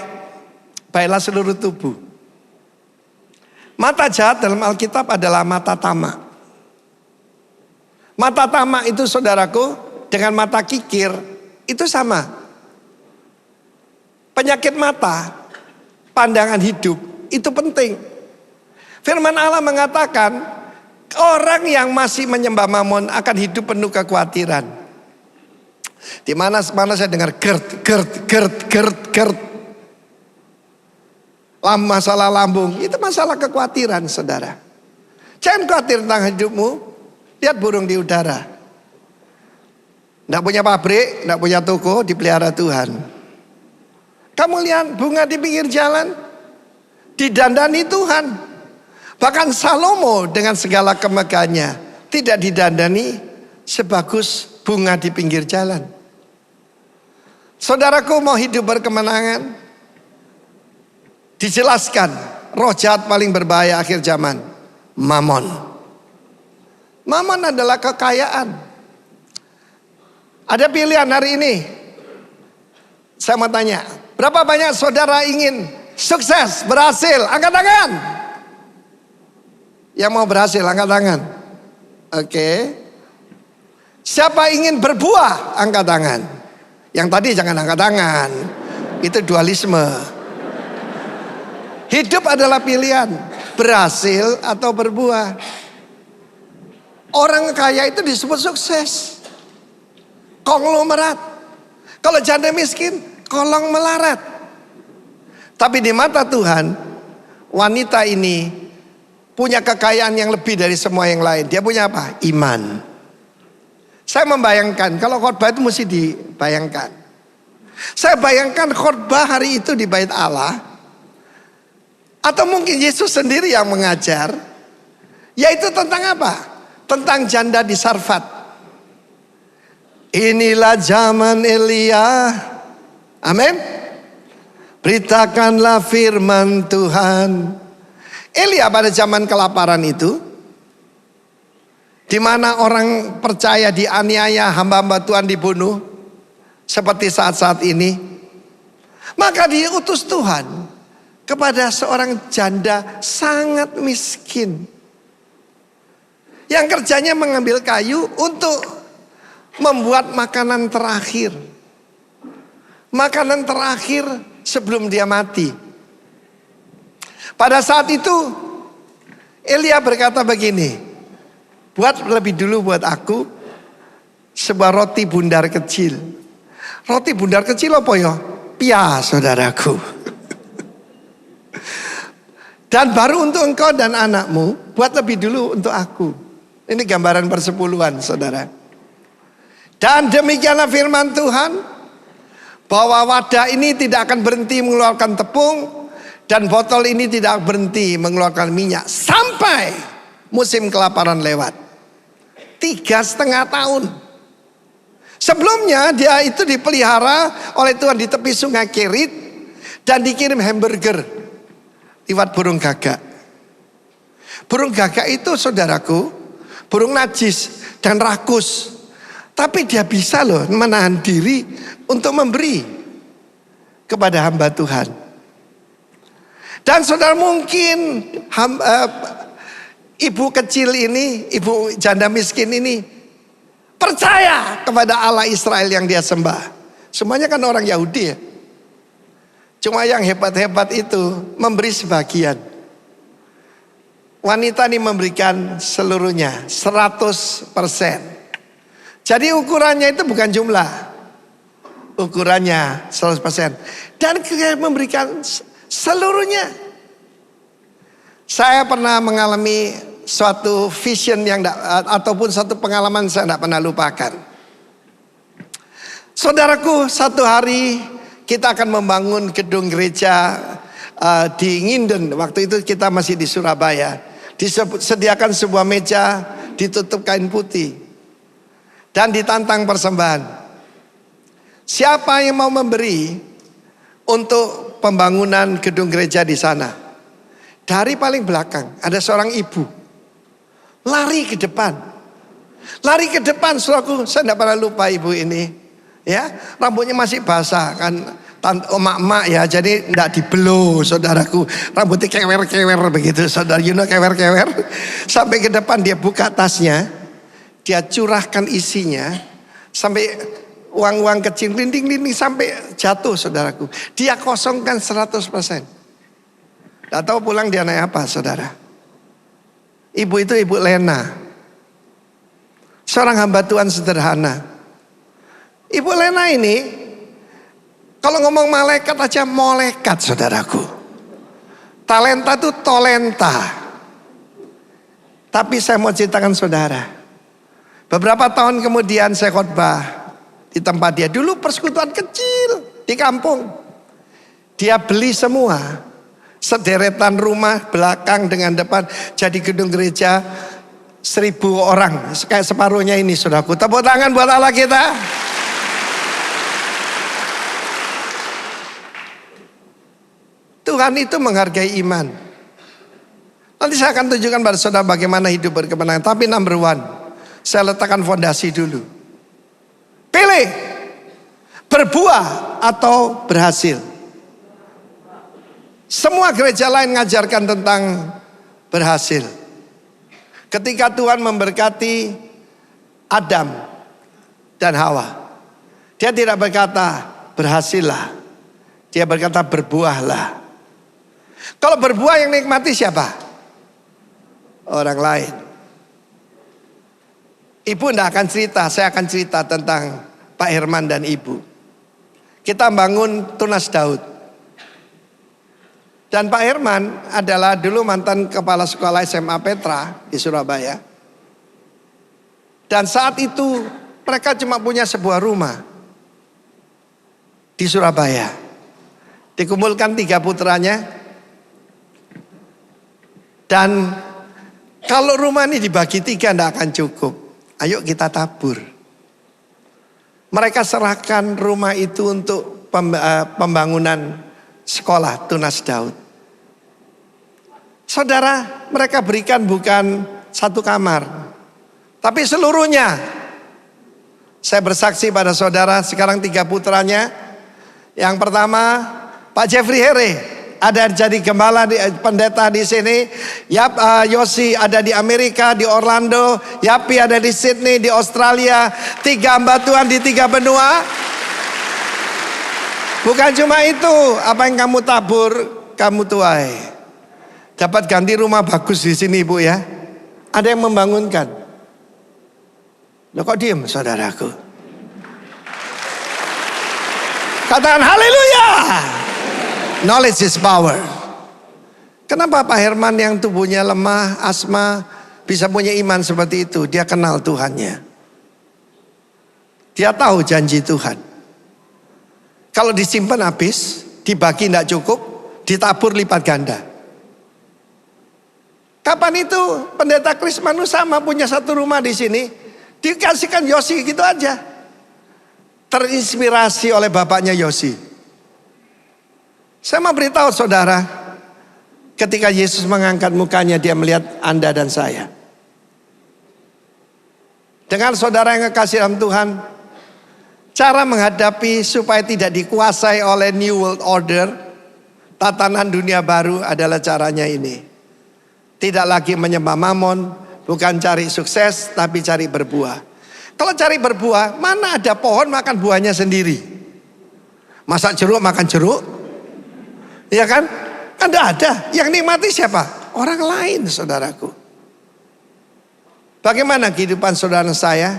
baiklah seluruh tubuh. Mata jahat dalam Alkitab adalah mata tamak. Mata tamak itu saudaraku dengan mata kikir itu sama. Penyakit mata, pandangan hidup itu penting. Firman Allah mengatakan orang yang masih menyembah Mammon akan hidup penuh kekhawatiran. Di mana saya dengar gerd. Masalah lambung, itu masalah kekhawatiran saudara. Jangan khawatir tentang hidupmu. Lihat burung di udara. Tidak punya pabrik, tidak punya toko, dipelihara Tuhan. Kamu lihat bunga di pinggir jalan, didandani Tuhan. Bahkan Salomo dengan segala kemegahannya tidak didandani sebagus bunga di pinggir jalan. Saudaraku mau hidup berkemenangan? Dijelaskan roh jahat paling berbahaya akhir zaman, Mammon. Mammon adalah kekayaan. Ada pilihan hari ini. Saya mau tanya, berapa banyak saudara ingin sukses, berhasil? Angkat tangan. Yang mau berhasil, angkat tangan. Oke. Siapa ingin berbuah? Angkat tangan. Yang tadi jangan angkat tangan. Itu dualisme. Hidup adalah pilihan, berhasil atau berbuah. Orang kaya itu disebut sukses. Konglomerat. Kalau janda miskin, kolong melarat. Tapi di mata Tuhan, wanita ini punya kekayaan yang lebih dari semua yang lain. Dia punya apa? Iman. Saya membayangkan, kalau khotbah itu mesti dibayangkan. Saya bayangkan khotbah hari itu di Bait Allah. Atau mungkin Yesus sendiri yang mengajar. Yaitu tentang apa? Tentang janda di Sarfat. Inilah zaman Elia. Amin. Beritakanlah firman Tuhan. Elia pada zaman kelaparan itu, di mana orang percaya dianiaya, hamba-hamba Tuhan dibunuh, seperti saat-saat ini. Maka diutus Tuhan kepada seorang janda sangat miskin, yang kerjanya mengambil kayu untuk membuat makanan terakhir. Makanan terakhir sebelum dia mati. Pada saat itu Elia berkata begini, buat lebih dulu buat aku sebuah roti bundar kecil. Roti bundar kecil apa ya? Pia saudaraku. Dan baru untuk engkau dan anakmu, buat lebih dulu untuk aku. Ini gambaran persepuluhan saudara. Dan demikianlah firman Tuhan, bahwa wadah ini tidak akan berhenti mengeluarkan tepung, dan botol ini tidak berhenti mengeluarkan minyak sampai musim kelaparan lewat. 3,5 tahun. Sebelumnya dia itu dipelihara oleh Tuhan di tepi sungai Kerit, dan dikirim hamburger lewat burung gagak. Burung gagak itu saudaraku, burung najis dan rakus. Tapi dia bisa loh menahan diri untuk memberi kepada hamba Tuhan. Dan saudara mungkin ibu kecil ini, ibu janda miskin ini percaya kepada Allah Israel yang dia sembah. Semuanya kan orang Yahudi ya. Cuma yang hebat-hebat itu memberi sebagian. Wanita ini memberikan seluruhnya, 100%. Jadi ukurannya itu bukan jumlah. Ukurannya 100%. Dan dia memberikan seluruhnya. Saya pernah mengalami suatu vision yang ataupun satu pengalaman saya tidak pernah lupakan. Saudaraku, satu hari kita akan membangun gedung gereja di Nginden. Waktu itu kita masih di Surabaya. Disediakan sebuah meja ditutup kain putih. Dan ditantang persembahan. Siapa yang mau memberi untuk pembangunan gedung gereja di sana? Dari paling belakang ada seorang ibu. Lari ke depan. Lari ke depan, saudaraku. Saya tidak pernah lupa ibu ini. Ya, rambutnya masih basah kan. Emak-emak ya, jadi tidak dibelo, saudaraku. Rambutnya kewer-kewer begitu, saudara. Kewer-kewer. Sampai ke depan dia buka tasnya, dia curahkan isinya, sampai uang-uang kecil linding-linding sampai jatuh, saudaraku. Dia kosongkan 100%. Tidak tahu pulang dia naik apa, saudara. Ibu itu Ibu Lena, seorang hamba Tuhan sederhana. Ibu Lena ini, kalau ngomong malaikat aja molekat, saudaraku. Talenta itu tolenta. Tapi saya mau ceritakan saudara. Beberapa tahun kemudian saya khotbah di tempat dia. Dulu persekutuan kecil di kampung. Dia beli semua. Sederetan rumah belakang dengan depan. Jadi gedung gereja 1.000 orang. Kayak separuhnya ini, saudaraku. Tepuk tangan buat Allah kita. Tuhan itu menghargai iman. Nanti saya akan tunjukkan pada saudara bagaimana hidup berkemenangan. Tapi number one, saya letakkan fondasi dulu. Pilih, berbuah atau berhasil. Semua gereja lain mengajarkan tentang berhasil. Ketika Tuhan memberkati Adam dan Hawa, dia tidak berkata berhasillah. Dia berkata berbuahlah. Kalau berbuah yang nikmati siapa? Orang lain. Ibu tidak akan cerita, saya akan cerita tentang Pak Herman dan Ibu. Kita bangun Tunas Daud. Dan Pak Herman adalah dulu mantan kepala sekolah SMA Petra di Surabaya. Dan saat itu mereka cuma punya sebuah rumah di Surabaya. Dikumpulkan 3 putranya. Dan kalau rumah ini dibagi 3 tidak akan cukup. Ayo kita tabur. Mereka serahkan rumah itu untuk pembangunan sekolah Tunas Daud. Saudara, mereka berikan bukan 1 kamar, tapi seluruhnya. Saya bersaksi pada saudara, sekarang 3 putranya. Yang pertama, Pak Jeffrey Here ada jadi gembala pendeta di sini. Yosi ada di Amerika, di Orlando. Yapi ada di Sydney, di Australia. 3 hamba Tuhan di 3 benua. Bukan cuma itu, apa yang kamu tabur, kamu tuai. Dapat ganti rumah bagus di sini, Ibu ya. Ada yang membangunkan. Loh kok diem, saudaraku? Katakan haleluya. Knowledge is power. Kenapa Pak Herman yang tubuhnya lemah, asma, bisa punya iman seperti itu? Dia kenal Tuhannya. Dia tahu janji Tuhan. Kalau disimpan habis, dibagi tidak cukup, ditabur lipat ganda. Kapan itu pendeta Krismanu sama punya 1 rumah di sini, dikasihkan Yosi gitu aja. Terinspirasi oleh bapaknya Yosi. Saya mau beritahu saudara, ketika Yesus mengangkat mukanya, dia melihat Anda dan saya. Dengan saudara yang kekasih dalam Tuhan, cara menghadapi supaya tidak dikuasai oleh New World Order, tatanan dunia baru adalah caranya ini. Tidak lagi menyembah mamon, bukan cari sukses, tapi cari berbuah. Kalau cari berbuah, mana ada pohon makan buahnya sendiri? Masak jeruk makan jeruk? Ya kan? Kan tidak ada. Yang nikmati siapa? Orang lain, saudaraku. Bagaimana kehidupan saudara saya?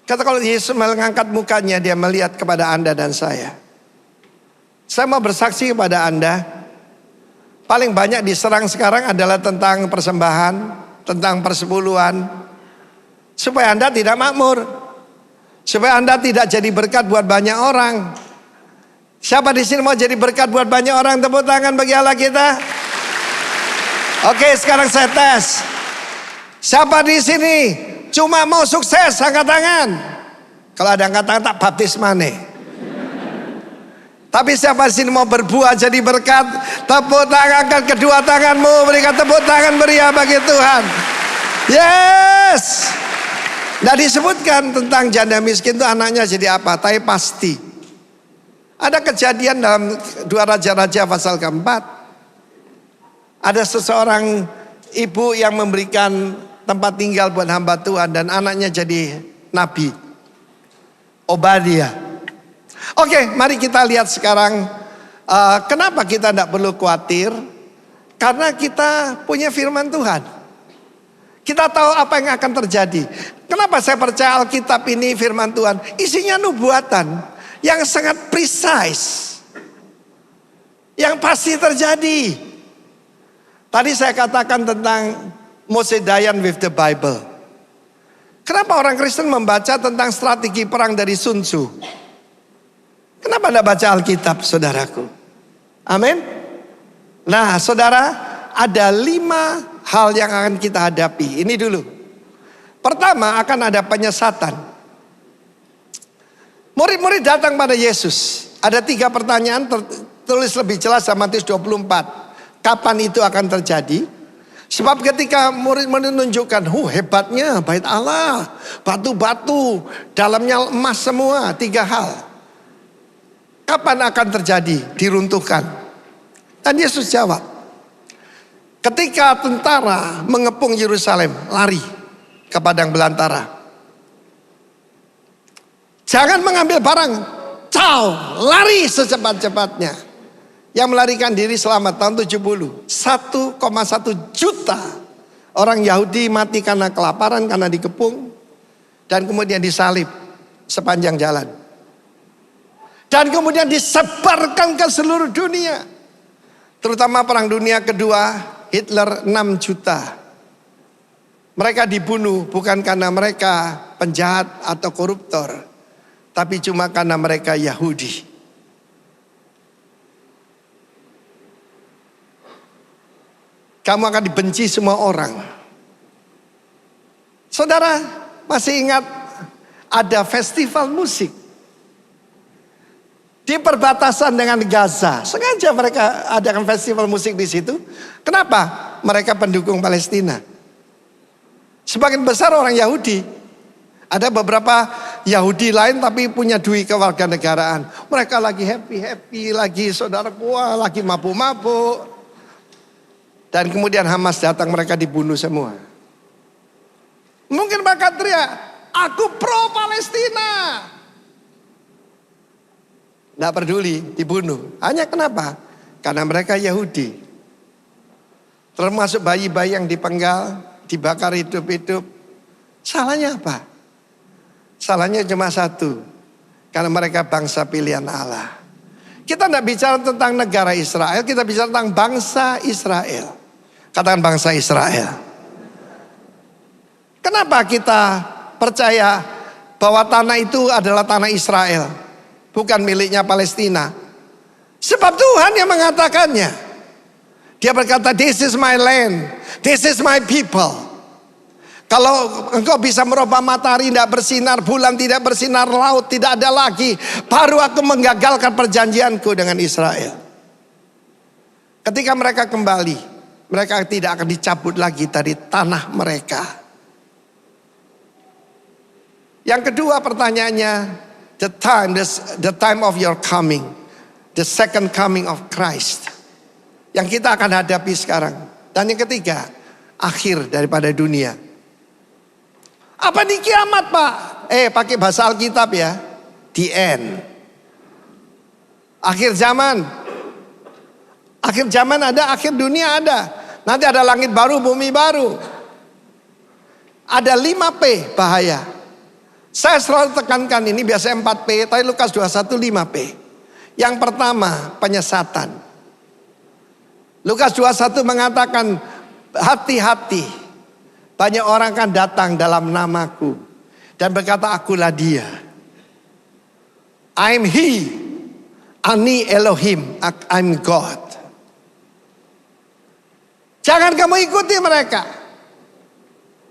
Kata kalau Yesus mengangkat mukanya, dia melihat kepada Anda dan saya. Saya mau bersaksi kepada Anda. Paling banyak diserang sekarang adalah tentang persembahan, tentang persepuluhan. Supaya Anda tidak makmur. Supaya Anda tidak jadi berkat buat banyak orang. Siapa di sini mau jadi berkat buat banyak orang? Tepuk tangan bagi Allah kita. Oke, sekarang saya tes. Siapa di sini cuma mau sukses, angkat tangan. Kalau ada angkat tangan tak baptis mana? Tapi siapa di sini mau berbuah jadi berkat? Tepuk tangan, angkat kedua tanganmu, berikan tepuk tangan meriah bagi Tuhan. Yes. Nah, disebutkan tentang janda miskin itu anaknya jadi apa? Tapi pasti. Ada kejadian dalam 2 Raja-Raja pasal keempat. Ada seseorang ibu yang memberikan tempat tinggal buat hamba Tuhan dan anaknya jadi nabi. Obadiah. Oke, mari kita lihat sekarang kenapa kita tidak perlu khawatir. Karena kita punya firman Tuhan. Kita tahu apa yang akan terjadi. Kenapa saya percaya Alkitab ini firman Tuhan? Isinya nubuatan yang sangat precise. Yang pasti terjadi. Tadi saya katakan tentang Moses Dayan with the Bible. Kenapa orang Kristen membaca tentang strategi perang dari Sun Tzu? Kenapa tidak baca Alkitab, saudaraku? Amin. Nah, saudara, ada 5 hal yang akan kita hadapi. Ini dulu. Pertama, akan ada penyesatan. Murid-murid datang pada Yesus. Ada 3 pertanyaan tertulis lebih jelas dalam Matius 24. Kapan itu akan terjadi? Sebab ketika murid menunjukkan, hebatnya bait Allah, batu-batu, dalamnya emas semua, 3 hal. Kapan akan terjadi? Diruntuhkan. Dan Yesus jawab, ketika tentara mengepung Yerusalem, lari ke padang belantara. Jangan mengambil barang, lari secepat-cepatnya. Yang melarikan diri selamat tahun 70. 1,1 juta orang Yahudi mati karena kelaparan, karena dikepung. Dan kemudian disalib sepanjang jalan. Dan kemudian disebarkan ke seluruh dunia. Terutama perang dunia kedua, Hitler 6 juta. Mereka dibunuh bukan karena mereka penjahat atau koruptor. Tapi cuma karena mereka Yahudi. Kamu akan dibenci semua orang. Saudara, masih ingat ada festival musik di perbatasan dengan Gaza. Sengaja mereka adakan festival musik di situ. Kenapa? Mereka pendukung Palestina. Sebagian besar orang Yahudi. Ada beberapa Yahudi lain tapi punya duit kewarganegaraan. Mereka lagi happy-happy, lagi saudara gua, lagi mabuk-mabuk. Dan kemudian Hamas datang, mereka dibunuh semua. Mungkin mereka teriak, aku pro Palestina. Tidak peduli, dibunuh. Hanya kenapa? Karena mereka Yahudi. Termasuk bayi-bayi yang dipenggal, dibakar hidup-hidup. Salahnya apa? Salahnya cuma satu. Karena mereka bangsa pilihan Allah. Kita tidak bicara tentang negara Israel, kita bicara tentang bangsa Israel. Katakan bangsa Israel. Kenapa kita percaya bahwa tanah itu adalah tanah Israel, bukan miliknya Palestina? Sebab Tuhan yang mengatakannya. Dia berkata, this is my land, this is my people. Kalau engkau bisa merubah matahari tidak bersinar, bulan tidak bersinar, laut tidak ada lagi, baru aku menggagalkan perjanjianku dengan Israel. Ketika mereka kembali, mereka tidak akan dicabut lagi dari tanah mereka. Yang kedua pertanyaannya, the time of your coming, the second coming of Christ. Yang kita akan hadapi sekarang. Dan yang ketiga, akhir daripada dunia. Apa nih kiamat, Pak? Pakai bahasa Alkitab ya. The end. Akhir zaman. Akhir zaman ada, akhir dunia ada. Nanti ada langit baru, bumi baru. Ada 5P bahaya. Saya selalu tekankan ini, biasanya 4P, tapi Lukas 21 5P. Yang pertama, penyesatan. Lukas 21 mengatakan, hati-hati. Banyak orang akan datang dalam namaku dan berkata, akulah dia. I'm he. Ani Elohim, I'm God. Jangan kamu ikuti mereka.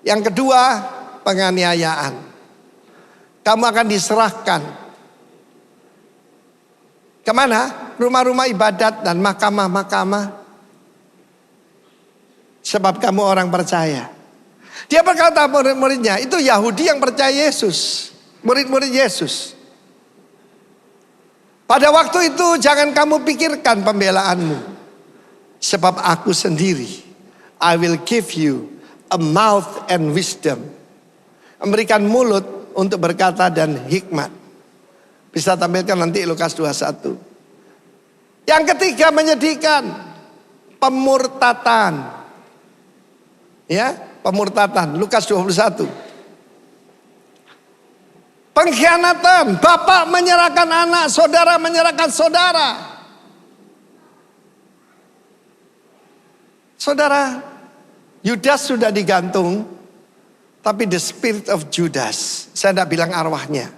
Yang kedua, penganiayaan. Kamu akan diserahkan kemana? Rumah-rumah ibadat dan mahkamah-mahkamah. Sebab kamu orang percaya. Dia berkata murid-muridnya, itu Yahudi yang percaya Yesus. Murid-murid Yesus. Pada waktu itu jangan kamu pikirkan pembelaanmu. Sebab aku sendiri, I will give you a mouth and wisdom. Memberikan mulut untuk berkata dan hikmat. Bisa tampilkan nanti Lukas 21. Yang ketiga menyedihkan, pemurtatan. Ya, pemurtatan, Lukas 21. Pengkhianatan, bapak menyerahkan anak, saudara menyerahkan saudara. Saudara, Yudas sudah digantung, tapi the spirit of Judas, saya tidak bilang arwahnya.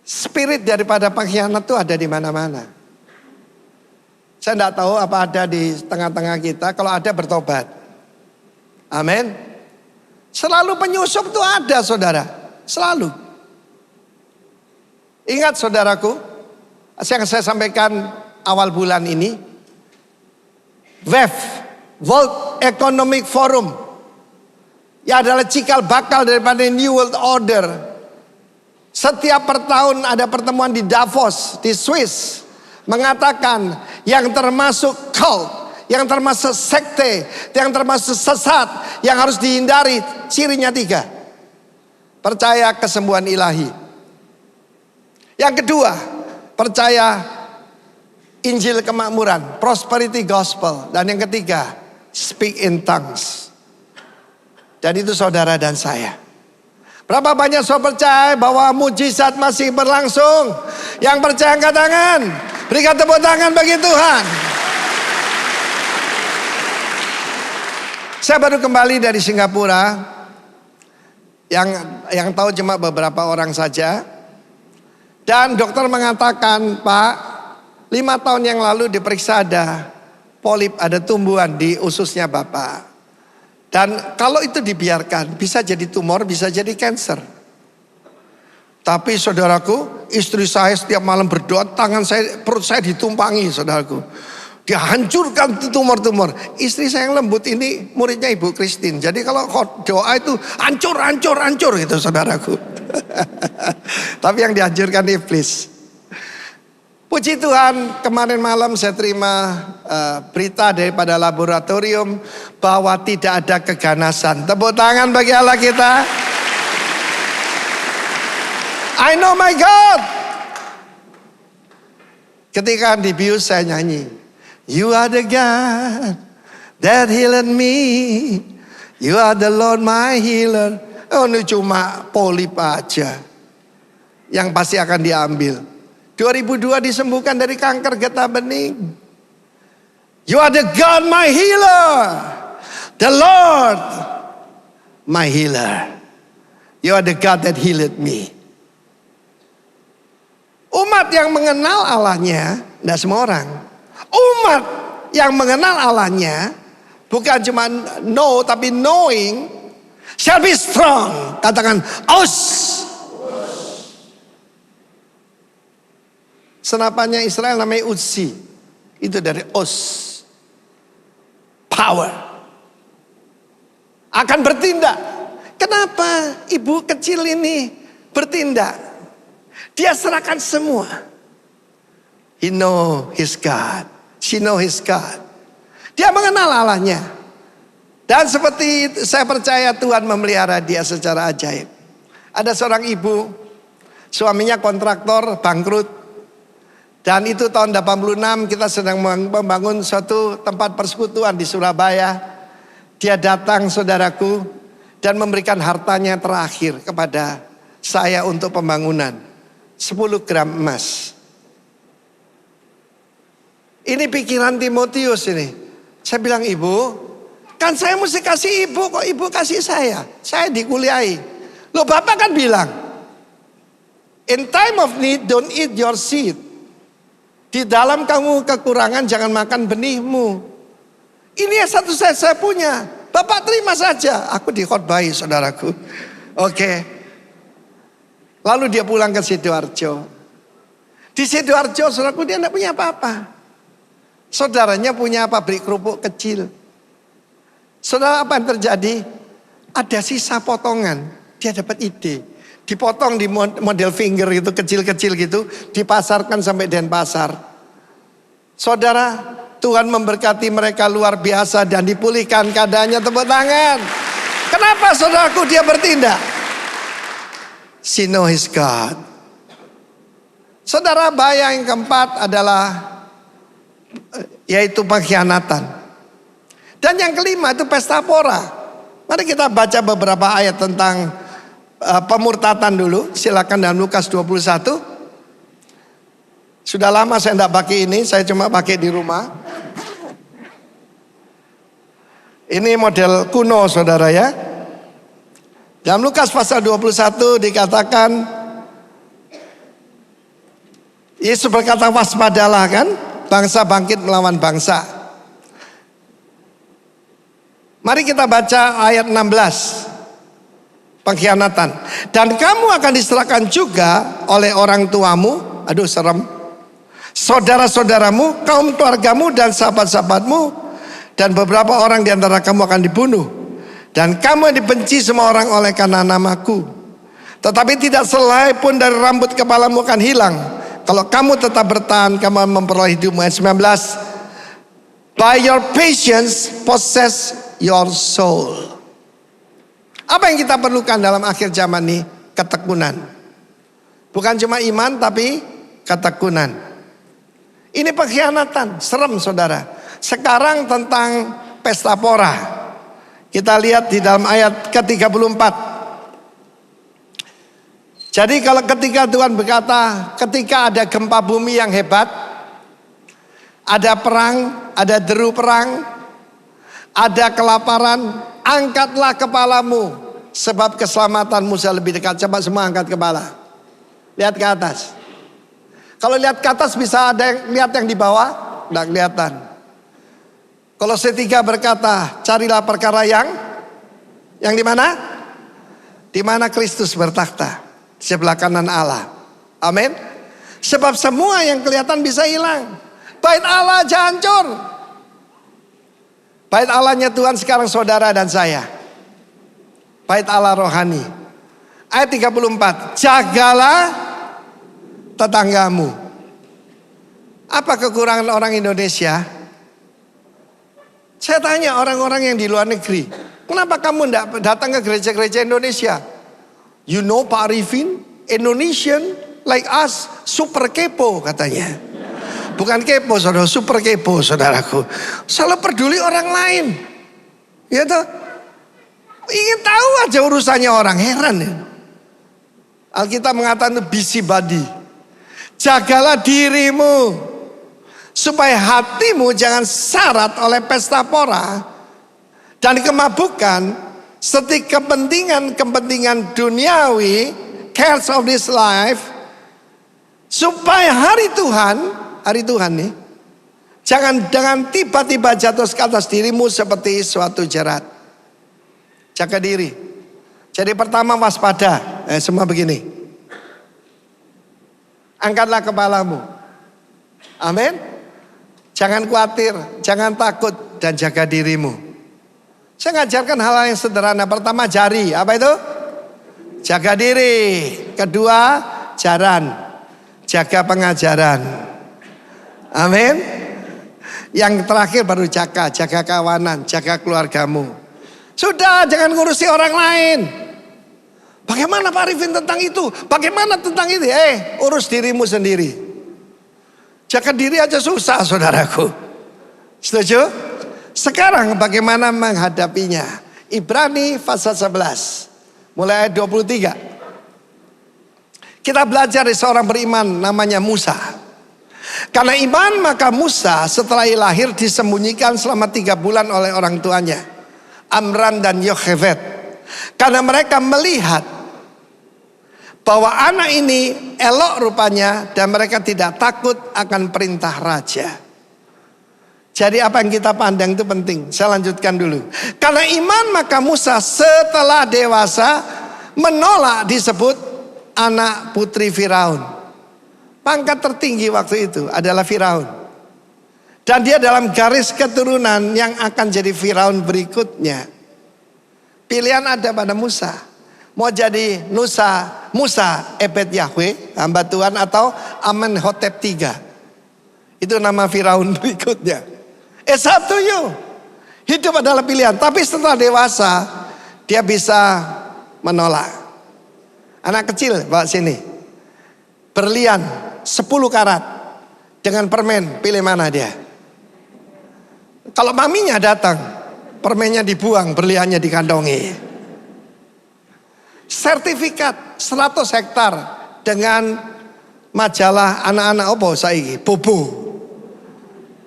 Spirit daripada pengkhianat itu ada di mana-mana. Saya tidak tahu apa ada di tengah-tengah kita, kalau ada bertobat. Amin. Selalu penyusup itu ada, saudara. Selalu. Ingat saudaraku, yang saya sampaikan awal bulan ini. WEF, World Economic Forum. Ya adalah cikal bakal daripada New World Order. Setiap tahun ada pertemuan di Davos, di Swiss. Mengatakan yang termasuk cult, yang termasuk sekte, yang termasuk sesat, yang harus dihindari, cirinya 3. Percaya kesembuhan ilahi. Yang kedua, percaya Injil kemakmuran, prosperity gospel. Dan yang ketiga, speak in tongues. Dan itu saudara dan saya. Berapa banyak saudara percaya bahwa mujizat masih berlangsung? Yang percaya angkat tangan. Berikan tepuk tangan bagi Tuhan. Saya baru kembali dari Singapura. Yang tahu cuma beberapa orang saja. Dan dokter mengatakan, Pak, 5 tahun yang lalu diperiksa ada polip, ada tumbuhan di ususnya Bapak. Dan kalau itu dibiarkan, bisa jadi tumor, bisa jadi kanker. Tapi saudaraku, istri saya setiap malam berdoa, perut saya ditumpangi, saudaraku. Dihancurkan tumor-tumor. Istri saya yang lembut ini muridnya Ibu Christine. Jadi kalau doa itu hancur gitu saudaraku. Tapi yang dihancurkan iblis. Puji Tuhan, kemarin malam saya terima berita daripada laboratorium bahwa tidak ada keganasan. Tepuk tangan bagi Allah kita. I know my God. Ketika dibius saya nyanyi. You are the God that healed me. You are the Lord my healer. Oh, ini cuma polip aja yang pasti akan diambil. 2002 disembuhkan dari kanker getah bening. You are the God my healer. The Lord my healer. You are the God that healed me. Umat yang mengenal Allahnya, tidak semua orang. Umat yang mengenal Allahnya bukan cuma know tapi knowing shall be strong. Katakan os. Senapannya Israel namanya Utsi. Itu dari os. Power. Akan bertindak. Kenapa ibu kecil ini bertindak? Dia serahkan semua. He know his God. She know his God. Dia mengenal Allahnya. Dan seperti saya percaya Tuhan memelihara dia secara ajaib. Ada seorang ibu, suaminya kontraktor, bangkrut. Dan itu tahun 86 kita sedang membangun suatu tempat persekutuan di Surabaya. Dia datang saudaraku dan memberikan hartanya terakhir kepada saya untuk pembangunan. 10 gram emas. Ini pikiran Timotius ini. Saya bilang, ibu, kan saya mesti kasih ibu, kok ibu kasih saya? Saya dikuliahi. Loh bapak kan bilang, in time of need don't eat your seed. Di dalam kamu kekurangan jangan makan benihmu. Ini yang satu saya punya. Bapak terima saja. Aku dikhotbahi saudaraku. Oke. Lalu dia pulang ke Sidoarjo. Di Sidoarjo saudaraku dia tidak punya apa-apa. Saudaranya punya pabrik kerupuk kecil. Saudara, apa yang terjadi? Ada sisa potongan. Dia dapat ide. Dipotong di model finger gitu, kecil-kecil gitu. Dipasarkan sampai Denpasar. Saudara, Tuhan memberkati mereka luar biasa dan dipulihkan keadaannya. Tepuk tangan. Kenapa saudaraku dia bertindak? She know his God. Saudara, bahaya yang keempat adalah yaitu pengkhianatan. Dan yang kelima itu pesta pora. Mari kita baca beberapa ayat tentang pemurtatan dulu. Silakan dalam Lukas 21. Sudah lama saya tidak pakai ini, saya cuma pakai di rumah. Ini model kuno saudara ya. Dalam Lukas pasal 21 dikatakan, Yesus berkata waspadalah kan, bangsa bangkit melawan bangsa. Mari kita baca ayat 16. Pengkhianatan. Dan kamu akan diserahkan juga oleh orang tuamu, aduh serem, saudara-saudaramu, kaum keluargamu dan sahabat-sahabatmu, dan beberapa orang di antara kamu akan dibunuh. Dan kamu dibenci semua orang oleh karena namaku. Tetapi tidak selai pun dari rambut kepalamu akan hilang. Kalau kamu tetap bertahan, kamu memperoleh hidupmu. Ayat 19. By your patience possess your soul. Apa yang kita perlukan dalam akhir zaman ini? Ketekunan. Bukan cuma iman tapi ketekunan. Ini pengkhianatan, serem saudara. Sekarang tentang pesta pora. Kita lihat di dalam ayat ke-34. Jadi kalau ketika Tuhan berkata, ketika ada gempa bumi yang hebat, ada perang, ada deru perang, ada kelaparan, angkatlah kepalamu, sebab keselamatanmu sudah lebih dekat. Coba semua angkat kepala. Lihat ke atas. Kalau lihat ke atas bisa ada yang lihat yang di bawah, tidak kelihatan. Kolose 3 berkata, carilah perkara yang di mana? Di mana Kristus bertakhta, di sebelah kanan Allah. Amin. Sebab semua yang kelihatan bisa hilang. Bait Allah aja hancur. Bait Allahnya Tuhan sekarang saudara dan saya. Bait Allah rohani. Ayat 34. Jagalah tetanggamu. Apa kekurangan orang Indonesia? Saya tanya orang-orang yang di luar negeri, kenapa kamu tidak datang ke gereja-gereja Indonesia? You know Pak Arifin, Indonesian like us, super kepo katanya. Bukan kepo saudara, super kepo saudaraku. Selalu peduli orang lain. Ya toh? Ingin tahu aja urusannya orang, heran ya. Alkitab mengatakan itu busybody. Jagalah dirimu. Supaya hatimu jangan syarat oleh pesta pora dan kemabukan, seperti kepentingan duniawi, cares of this life, supaya hari Tuhan nih, jangan tiba-tiba jatuh ke atas dirimu seperti suatu jerat. Jaga diri. Jadi pertama waspada. Semua begini. Angkatlah kepalamu. Amin. Jangan khawatir, jangan takut, dan jaga dirimu. Saya ngajarkan hal-hal yang sederhana. Pertama jari, apa itu? Jaga diri. Kedua jaran, jaga pengajaran. Amin. Yang terakhir baru jaga kawanan, jaga keluargamu. Sudah, jangan ngurusi orang lain. Bagaimana Pak Arifin tentang itu? Bagaimana tentang itu? Urus dirimu sendiri. Jaga diri aja susah saudaraku. Setuju? Sekarang bagaimana menghadapinya? Ibrani pasal 11. Mulai ayat 23. Kita belajar dari seorang beriman namanya Musa. Karena iman maka Musa setelah lahir disembunyikan selama 3 bulan oleh orang tuanya, Amran dan Yochebed. Karena mereka melihat bahwa anak ini elok rupanya dan mereka tidak takut akan perintah raja. Jadi apa yang kita pandang itu penting. Saya lanjutkan dulu. Karena iman maka Musa setelah dewasa menolak disebut anak putri Firaun. Pangkat tertinggi waktu itu adalah Firaun. Dan dia dalam garis keturunan yang akan jadi Firaun berikutnya. Pilihan ada pada Musa. Mau jadi Musa Ebed Yahweh, hamba Tuhan, atau Amenhotep III. Itu nama Firaun berikutnya. It's up to you. Hidup adalah pilihan. Tapi setelah dewasa, dia bisa menolak. Anak kecil bawa sini. Berlian 10 karat. Dengan permen, pilih mana dia? Kalau maminya datang, permennya dibuang, berliannya dikantongi. Sertifikat 100 hektar dengan majalah anak-anak opo saiki, Bobo.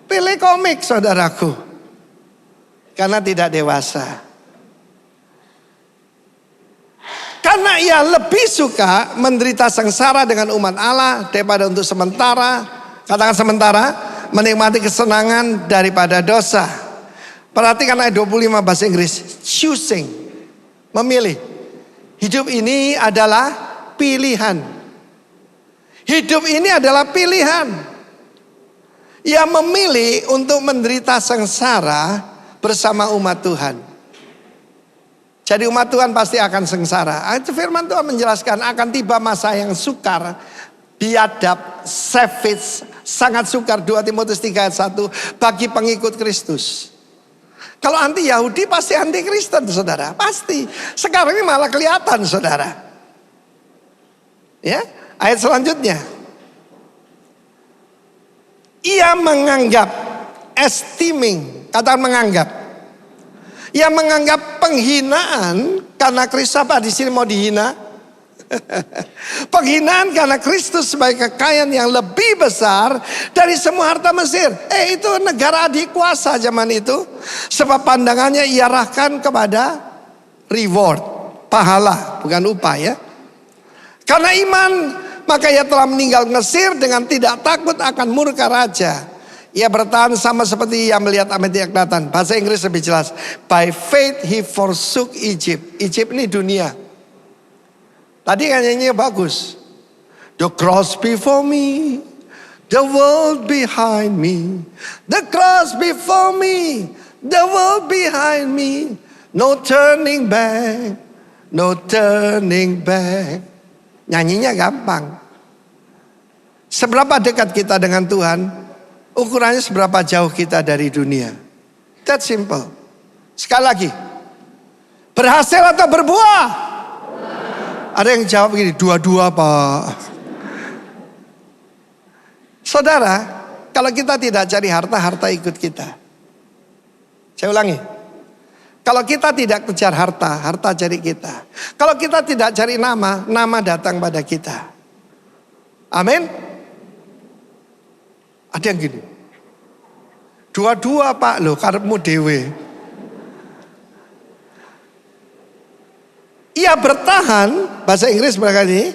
Pilih komik saudaraku. Karena tidak dewasa. Karena ia lebih suka menderita sengsara dengan umat Allah daripada untuk sementara, katakan sementara, menikmati kesenangan daripada dosa. Perhatikan ayat 25 bahasa Inggris. Choosing, memilih. Hidup ini adalah pilihan. Hidup ini adalah pilihan. Ia memilih untuk menderita sengsara bersama umat Tuhan. Jadi umat Tuhan pasti akan sengsara. Firman Tuhan menjelaskan akan tiba masa yang sukar, biadab, savage, sangat sukar. 2 Timotius 3 ayat 1 bagi pengikut Kristus. Kalau anti Yahudi pasti anti Kristen saudara. Pasti. Sekarang ini malah kelihatan saudara. Ya, ayat selanjutnya. Ia menganggap, esteeming, katakan menganggap. Ia menganggap penghinaan karena Kristus, apa di sini mau dihina? Penghinaan karena Kristus sebagai kekayaan yang lebih besar dari semua harta Mesir. Itu negara adik kuasa zaman itu. Sebab pandangannya ia arahkan kepada reward, pahala, bukan upah ya. Karena iman maka ia telah meninggal Mesir dengan tidak takut akan murka raja. Ia bertahan sama seperti yang melihat Ametia kelihatan. Bahasa Inggris lebih jelas. By faith he forsook Egypt. Egypt ini dunia. Tadi kan nyanyinya bagus. The cross before me, the world behind me. The cross before me, the world behind me. No turning back, no turning back. Nyanyinya gampang. Seberapa dekat kita dengan Tuhan, ukurannya seberapa jauh kita dari dunia. That simple. Sekali lagi, berhasil atau berbuah? Ada yang jawab begini, dua-dua Pak. Saudara, kalau kita tidak cari harta, harta ikut kita. Saya ulangi. Kalau kita tidak kejar harta, harta cari kita. Kalau kita tidak cari nama, nama datang pada kita. Amin. Ada yang gini. Dua-dua Pak, loh karepmu dewe. Ia bertahan, bahasa Inggris berkali,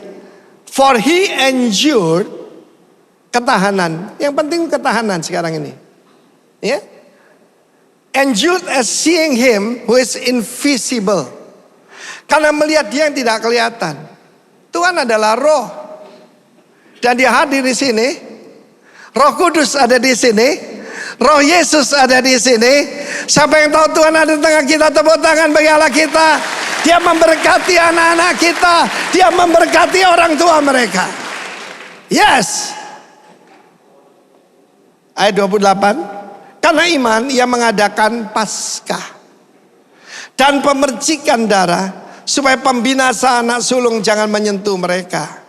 for he endured, ketahanan. Yang penting ketahanan sekarang ini. Ya. Endured as seeing him who is invisible. Karena melihat dia yang tidak kelihatan. Tuhan adalah roh. Dan dia hadir di sini. Roh Kudus ada di sini. Roh Yesus ada di sini. Siapa yang tahu Tuhan ada di tengah kita, tepuk tangan bagi Allah kita. Dia memberkati anak-anak kita. Dia memberkati orang tua mereka. Yes. Ayat 28. Karena iman ia mengadakan Paskah dan pemercikan darah supaya pembinasa anak sulung jangan menyentuh mereka.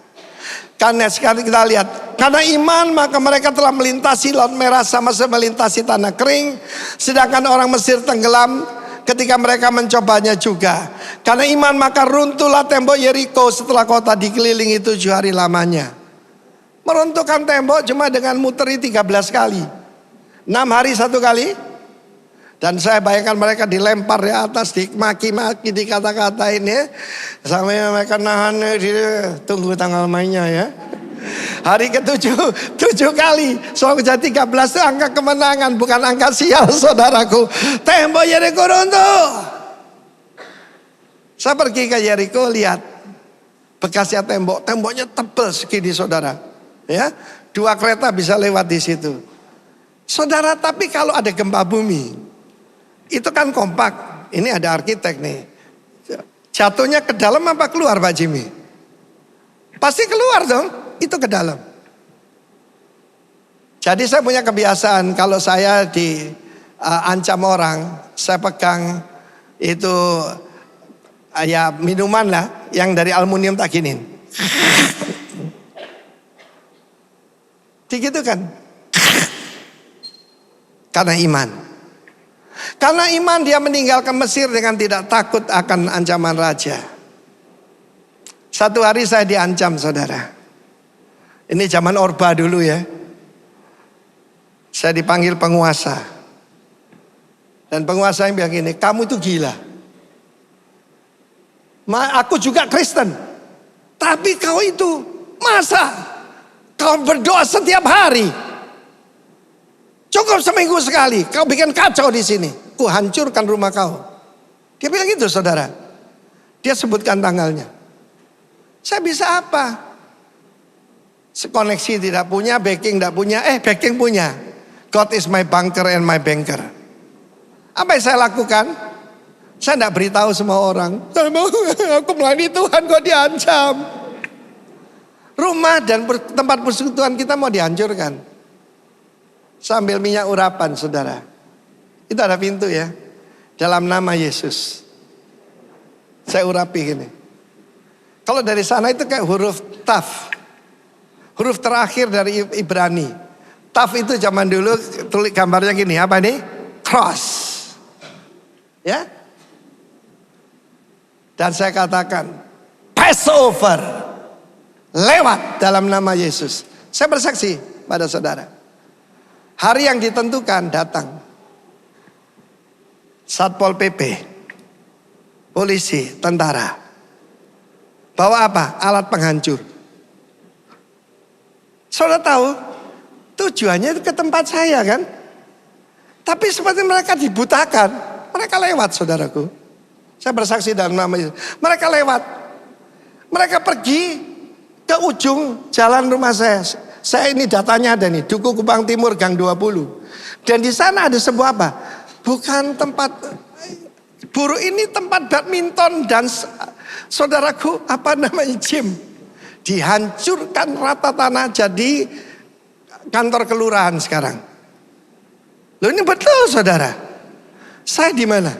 Karena sekarang kita lihat, karena iman maka mereka telah melintasi Laut Merah sama seperti melintasi tanah kering, sedangkan orang Mesir tenggelam ketika mereka mencobanya juga. Karena iman maka runtuhlah tembok Yeriko setelah kota dikelilingi 7 hari lamanya. Meruntuhkan tembok cuma dengan muteri 13 kali. 6 hari 1 kali. Dan saya bayangkan mereka dilempar di atas, dimaki-maki, dikata-katain ya. Sampai mereka nahan, tunggu tanggal mainnya ya. Hari ke-7, 7 kali. Soal kejadian 13 itu angka kemenangan, bukan angka sial, saudaraku. Tembok Yeriko runtuh. Saya pergi ke Yeriko, lihat bekasnya tembok. Temboknya tebal segini, saudara. Ya, 2 kereta bisa lewat di situ. Saudara, tapi kalau ada gempa bumi, itu kan kompak. Ini ada arsitek nih. Jatuhnya ke dalam apa keluar, Pak Jimmy? Pasti keluar dong, itu ke dalam. Jadi saya punya kebiasaan kalau saya diancam orang, saya pegang itu ya minuman lah yang dari aluminium tak giniin. Begitu kan? Karena iman. Karena iman dia meninggalkan Mesir dengan tidak takut akan ancaman raja. Satu hari saya diancam, saudara. Ini zaman Orba dulu ya. Saya dipanggil penguasa. Dan penguasa yang bilang gini, kamu itu gila. Aku juga Kristen. Tapi kau itu, masa kau berdoa setiap hari? Cukup seminggu sekali, kau bikin kacau di sini. Ku hancurkan rumah kau. Dia bilang gitu, saudara. Dia sebutkan tanggalnya. Saya bisa apa? Koneksi tidak punya, backing tidak punya. Backing punya. God is my banker and my banker. Apa yang saya lakukan? Saya tidak beritahu semua orang. Aku melayani Tuhan kok diancam. Rumah dan tempat persekutuan kita mau dihancurkan. Sambil minyak urapan, saudara. Itu ada pintu ya. Dalam nama Yesus. Saya urapi gini. Kalau dari sana itu kayak huruf Taf. Huruf terakhir dari Ibrani. Taf itu zaman dulu tulis gambarnya gini. Apa ini? Cross. Ya. Dan saya katakan. Passover. Lewat dalam nama Yesus. Saya bersaksi pada saudara. Hari yang ditentukan datang. Satpol PP. Polisi, tentara. Bawa apa? Alat penghancur. Saudara tahu, tujuannya itu ke tempat saya kan. Tapi seperti mereka dibutakan. Mereka lewat, saudaraku. Saya bersaksi dalam nama Yesus. Mereka lewat. Mereka pergi ke ujung jalan rumah saya. Saya ini datanya ada nih, Duku Kupang Timur Gang 20. Dan di sana ada sebuah apa? Bukan tempat buruh, ini tempat badminton dan saudaraku apa namanya gym. Dihancurkan rata tanah jadi kantor kelurahan sekarang. Loh ini betul, saudara. Saya di mana?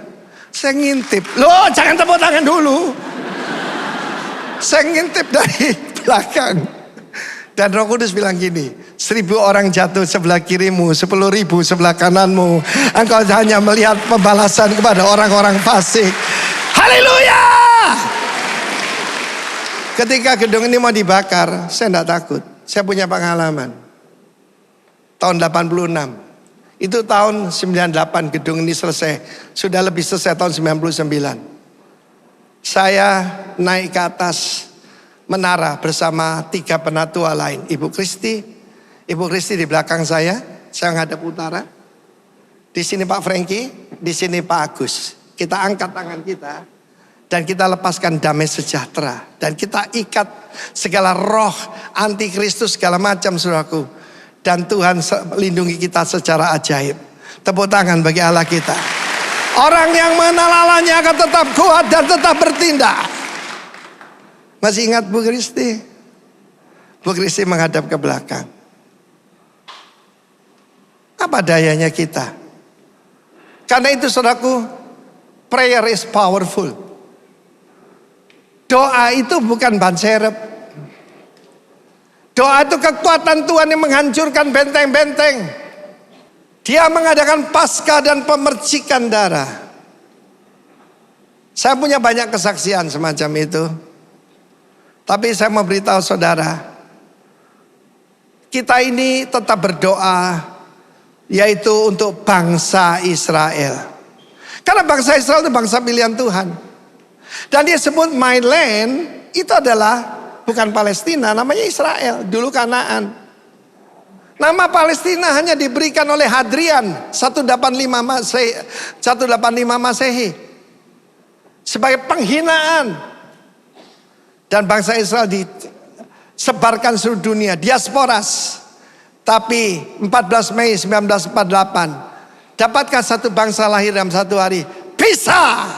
Saya ngintip. Loh, jangan tepuk tangan dulu. Saya ngintip dari belakang. Dan Roh Kudus bilang gini, 1000 orang jatuh sebelah kirimu, 10.000 sebelah kananmu. Engkau hanya melihat pembalasan kepada orang-orang fasik. Haleluya! Ketika gedung ini mau dibakar, saya tidak takut. Saya punya pengalaman. Tahun 86. Itu tahun 98 gedung ini selesai. Sudah lebih selesai tahun 99. Saya naik ke atas menara bersama 3 penatua lain. Ibu Kristi di belakang saya ngadap utara. Di sini Pak Franky, di sini Pak Agus. Kita angkat tangan kita dan kita lepaskan damai sejahtera dan kita ikat segala roh antikristus segala macam, saudaraku. Dan Tuhan lindungi kita secara ajaib. Tepuk tangan bagi Allah kita. Orang yang mengenal Allahnya akan tetap kuat dan tetap bertindak. Masih ingat Bu Kristi? Bu Kristi menghadap ke belakang. Apa dayanya kita? Karena itu saudaraku, prayer is powerful. Doa itu bukan ban serep. Doa itu kekuatan Tuhan yang menghancurkan benteng-benteng. Dia mengadakan Paskah dan pemercikan darah. Saya punya banyak kesaksian semacam itu. Tapi saya mau beritahu saudara, kita ini tetap berdoa, yaitu untuk bangsa Israel. Karena bangsa Israel itu bangsa pilihan Tuhan. Dan dia sebut my land, itu adalah bukan Palestina, namanya Israel, dulu Kanaan. Nama Palestina hanya diberikan oleh Hadrian 185 Masehi sebagai penghinaan, dan bangsa Israel disebarkan seluruh dunia, diasporas. Tapi 14 Mei 1948, dapatkah satu bangsa lahir dalam satu hari? Bisa.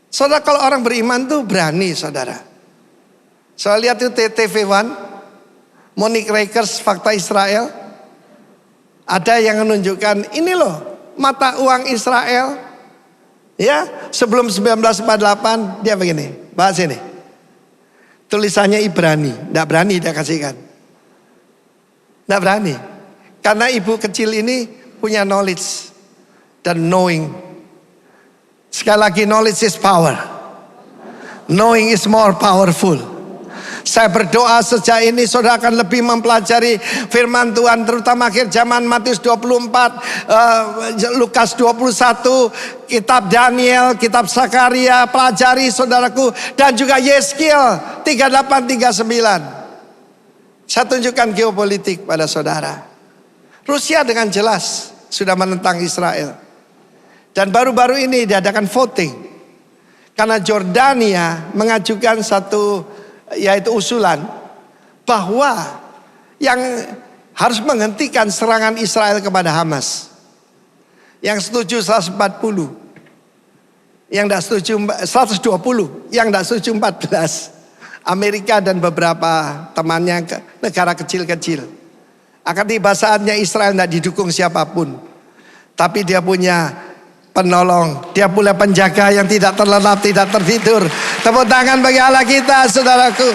Saudara, kalau orang beriman tuh berani, saudara. Saya lihat itu TV One, Monique Rakers, Fakta Israel. Ada yang menunjukkan ini loh mata uang Israel. Ya, sebelum 1948 dia begini, bahas ini. Tulisannya Ibrani, tidak berani dia kasihkan. Tidak berani. Karena ibu kecil ini punya knowledge dan knowing. Sekali lagi, knowledge is power. Knowing is more powerful. Saya berdoa sejak ini saudara akan lebih mempelajari firman Tuhan, terutama akhir zaman, Matius 24, Lukas 21, kitab Daniel, kitab Sakaria, pelajari saudaraku, dan juga Yeskiel 38-39. Saya tunjukkan geopolitik pada saudara. Rusia dengan jelas sudah menentang Israel. Dan baru-baru ini diadakan voting. Karena Jordania mengajukan satu, yaitu usulan bahwa yang harus menghentikan serangan Israel kepada Hamas. Yang setuju 140. Yang tidak setuju 120. Yang tidak setuju 14. Amerika dan beberapa temannya, negara kecil-kecil. Akan tiba saatnya Israel tidak didukung siapapun, tapi dia punya penolong, dia punya penjaga yang tidak terlelap, tidak tertidur. Tepuk tangan bagi Allah kita, saudaraku.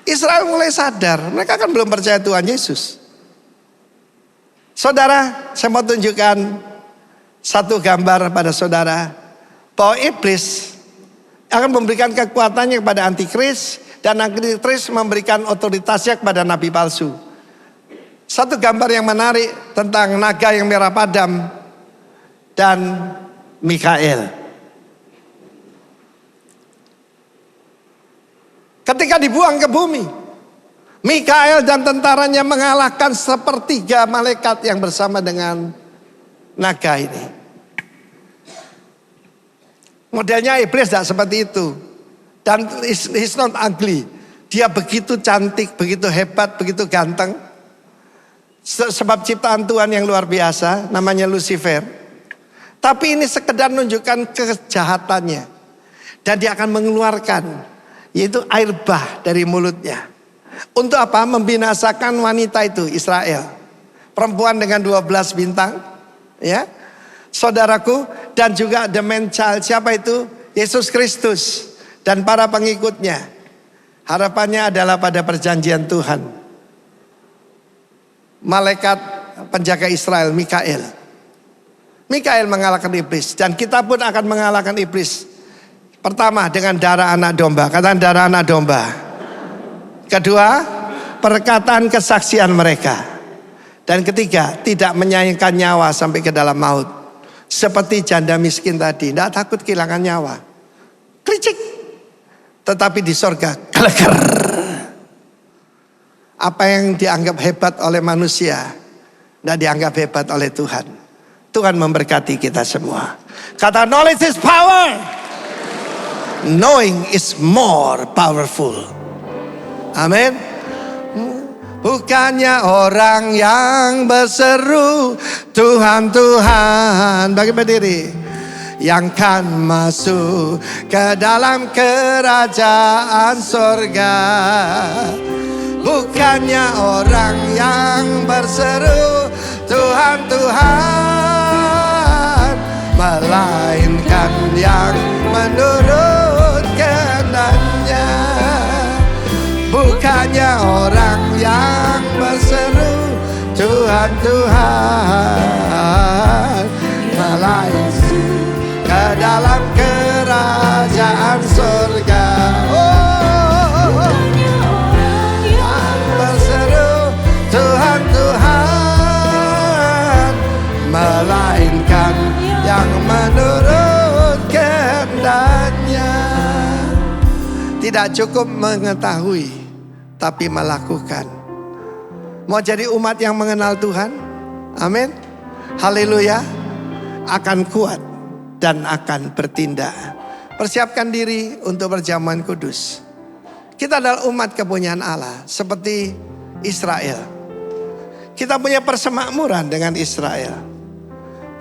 Israel mulai sadar, mereka kan belum percaya Tuhan Yesus. Saudara, saya mau tunjukkan satu gambar pada saudara, bahwa iblis akan memberikan kekuatannya kepada antikris, dan antikris memberikan otoritasnya kepada nabi palsu. Satu gambar yang menarik tentang naga yang merah padam dan Mikael. Ketika dibuang ke bumi, Mikael dan tentaranya mengalahkan sepertiga malaikat yang bersama dengan naga ini. Modelnya iblis tidak seperti itu. Dan he's not ugly. Dia begitu cantik, begitu hebat, begitu ganteng. Sebab ciptaan Tuhan yang luar biasa, namanya Lucifer. Tapi ini sekedar menunjukkan kejahatannya. Dan dia akan mengeluarkan, yaitu air bah dari mulutnya. Untuk apa? Membinasakan wanita itu, Israel. Perempuan dengan 12 bintang. Ya, saudaraku, dan juga the man child. Siapa itu? Yesus Kristus dan para pengikutnya. Harapannya adalah pada perjanjian Tuhan, malaikat penjaga Israel, Mikael mengalahkan iblis, dan kita pun akan mengalahkan iblis. Pertama, dengan darah anak domba. Katakan darah anak domba. Kedua, perkataan kesaksian mereka. Dan ketiga, tidak menyayangkan nyawa sampai ke dalam maut. Seperti janda miskin tadi, tidak takut kehilangan nyawa. Klicik. Tetapi di sorga, geleger. Apa yang dianggap hebat oleh manusia, tidak dianggap hebat oleh Tuhan. Tuhan memberkati kita semua. Kata knowledge is power. Knowing is more powerful. Amin. Bukannya orang yang berseru Tuhan, Tuhan, bagi berdiri, yang kan masuk ke dalam kerajaan sorga. Bukannya orang yang berseru Tuhan, Tuhan, melainkan yang menurut kehendaknya. Bukannya orang yang berseru Tuhan, Tuhan, melainkan ke dalam kerajaan surga. Oh, yang berseru Tuhan, Tuhan, melainkan yang menurut kehendaknya. Tidak cukup mengetahui, tapi melakukan. Mau jadi umat yang mengenal Tuhan? Amin. Haleluya. Akan kuat dan akan bertindak. Persiapkan diri untuk perjamuan kudus. Kita adalah umat kepunyaan Allah seperti Israel. Kita punya persemakmuran dengan Israel.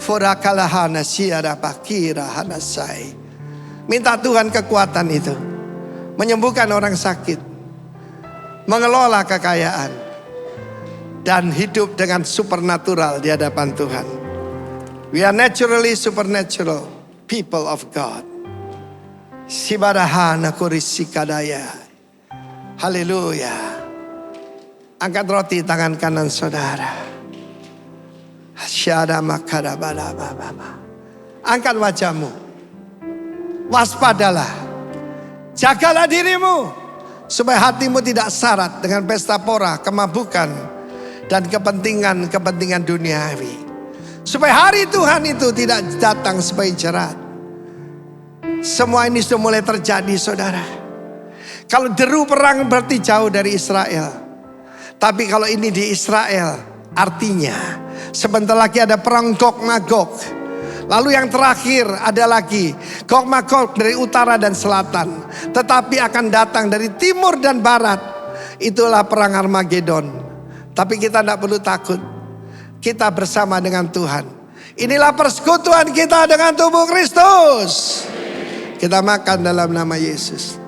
Forakalahana siara bakira hanasai. Minta Tuhan kekuatan itu. Menyembuhkan orang sakit. Mengelola kekayaan. Dan hidup dengan supernatural di hadapan Tuhan. We are naturally supernatural people of God. Sibarahana kurisikadaya. Haleluya. Angkat roti tangan kanan saudara. Syada makara bala baba. Angkat wajahmu. Waspadalah. Jagalah dirimu supaya hatimu tidak syarat dengan pesta pora, kemabukan dan kepentingan duniawi. Supaya hari Tuhan itu tidak datang sebagai jerat. Semua ini sudah mulai terjadi saudara. Kalau deru perang berarti jauh dari Israel. Tapi kalau ini di Israel, artinya sebentar lagi ada perang Gog Magog. Lalu yang terakhir ada lagi Gog Magog dari utara dan selatan. Tetapi akan datang dari timur dan barat. Itulah perang Armageddon. Tapi kita tidak perlu takut. Kita bersama dengan Tuhan. Inilah persekutuan kita dengan tubuh Kristus. Kita makan dalam nama Yesus.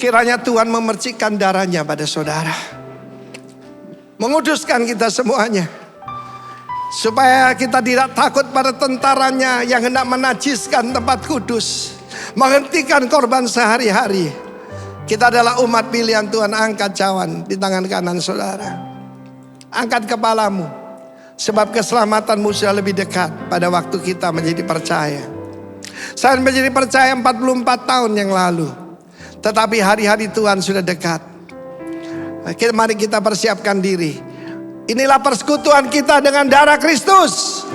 Kiranya Tuhan memercikkan darahnya pada saudara. Menguduskan kita semuanya. Supaya kita tidak takut pada tentaranya yang hendak menajiskan tempat kudus. Menghentikan korban sehari-hari. Kita adalah umat pilihan Tuhan. Angkat cawan di tangan kanan saudara. Angkat kepalamu. Sebab keselamatanmu sudah lebih dekat pada waktu kita menjadi percaya. Saya menjadi percaya 44 tahun yang lalu. Tetapi hari-hari Tuhan sudah dekat. Mari kita persiapkan diri. Inilah persekutuan kita dengan darah Kristus.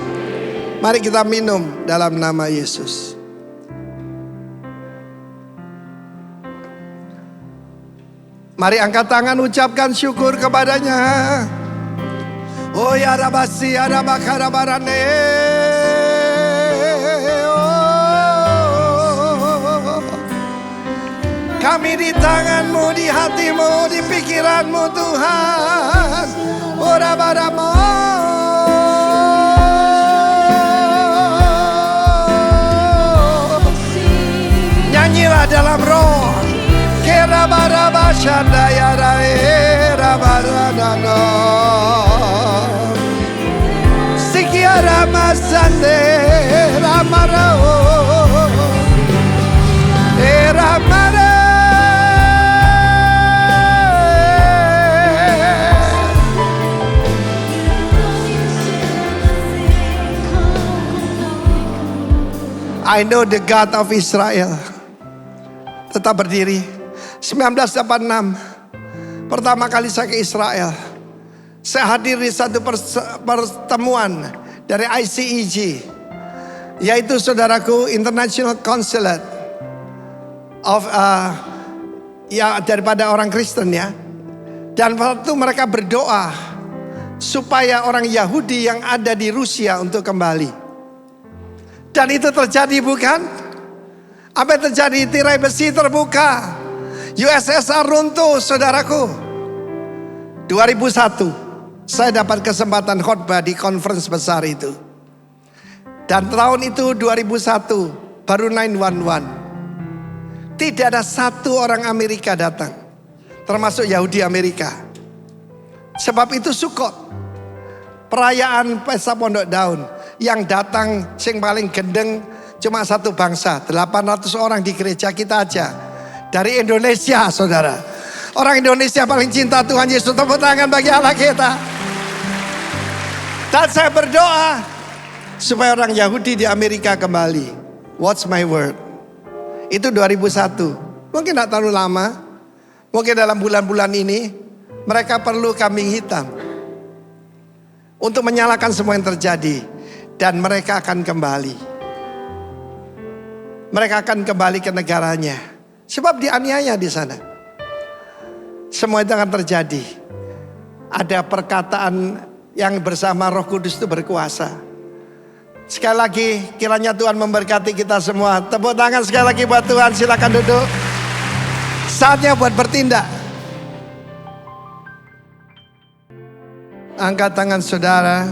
Mari kita minum dalam nama Yesus. Mari angkat tangan ucapkan syukur kepadanya. Oh ya rabasi ya rabakarabarane. Kami di tanganmu, di hatimu, di pikiranmu Tuhan. Ora baramo. Nyanyilah dalam roh. Kera baraba shandaya raera baranano. Sikiara masande ramarao. Era mara. I know the God of Israel. Tetap berdiri. 1986. Pertama kali saya ke Israel. Saya hadir di satu pertemuan dari ICEG. Yaitu saudaraku International Consulate of ya daripada orang Kristen ya. Dan waktu mereka berdoa supaya orang Yahudi yang ada di Rusia untuk kembali. Dan itu terjadi bukan? Apa yang terjadi? Tirai besi terbuka. USSR runtuh saudaraku. 2001 saya dapat kesempatan khotbah di conference besar itu. Dan tahun itu 2001 baru 911. Tidak ada satu orang Amerika datang. Termasuk Yahudi Amerika. Sebab itu Sukot. Perayaan Pesta Pondok Daun. Yang datang sing paling gendeng cuma satu bangsa. 800 orang di gereja kita aja. Dari Indonesia saudara. Orang Indonesia paling cinta Tuhan Yesus. Tepuk tangan bagi Allah kita. Dan saya berdoa supaya orang Yahudi di Amerika kembali. Watch my word. Itu 2001. Mungkin tidak terlalu lama. Mungkin dalam bulan-bulan ini mereka perlu kambing hitam untuk menyalakan semua yang terjadi, dan mereka akan kembali. Mereka akan kembali ke negaranya, sebab dianiaya di sana. Semua itu akan terjadi. Ada perkataan yang bersama Roh Kudus itu berkuasa. Sekali lagi kiranya Tuhan memberkati kita semua. Tepuk tangan sekali lagi buat Tuhan. Silakan duduk. Saatnya buat bertindak. Angkat tangan saudara.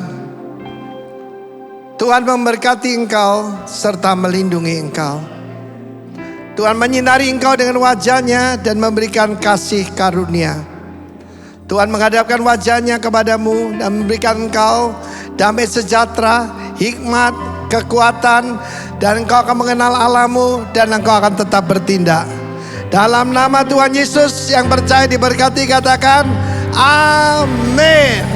Tuhan memberkati engkau serta melindungi engkau. Tuhan menyinari engkau dengan wajahnya dan memberikan kasih karunia. Tuhan menghadapkan wajahnya kepadamu dan memberikan engkau damai sejahtera, hikmat, kekuatan, dan engkau akan mengenal Allahmu dan engkau akan tetap bertindak. Dalam nama Tuhan Yesus yang percaya diberkati, katakan amin.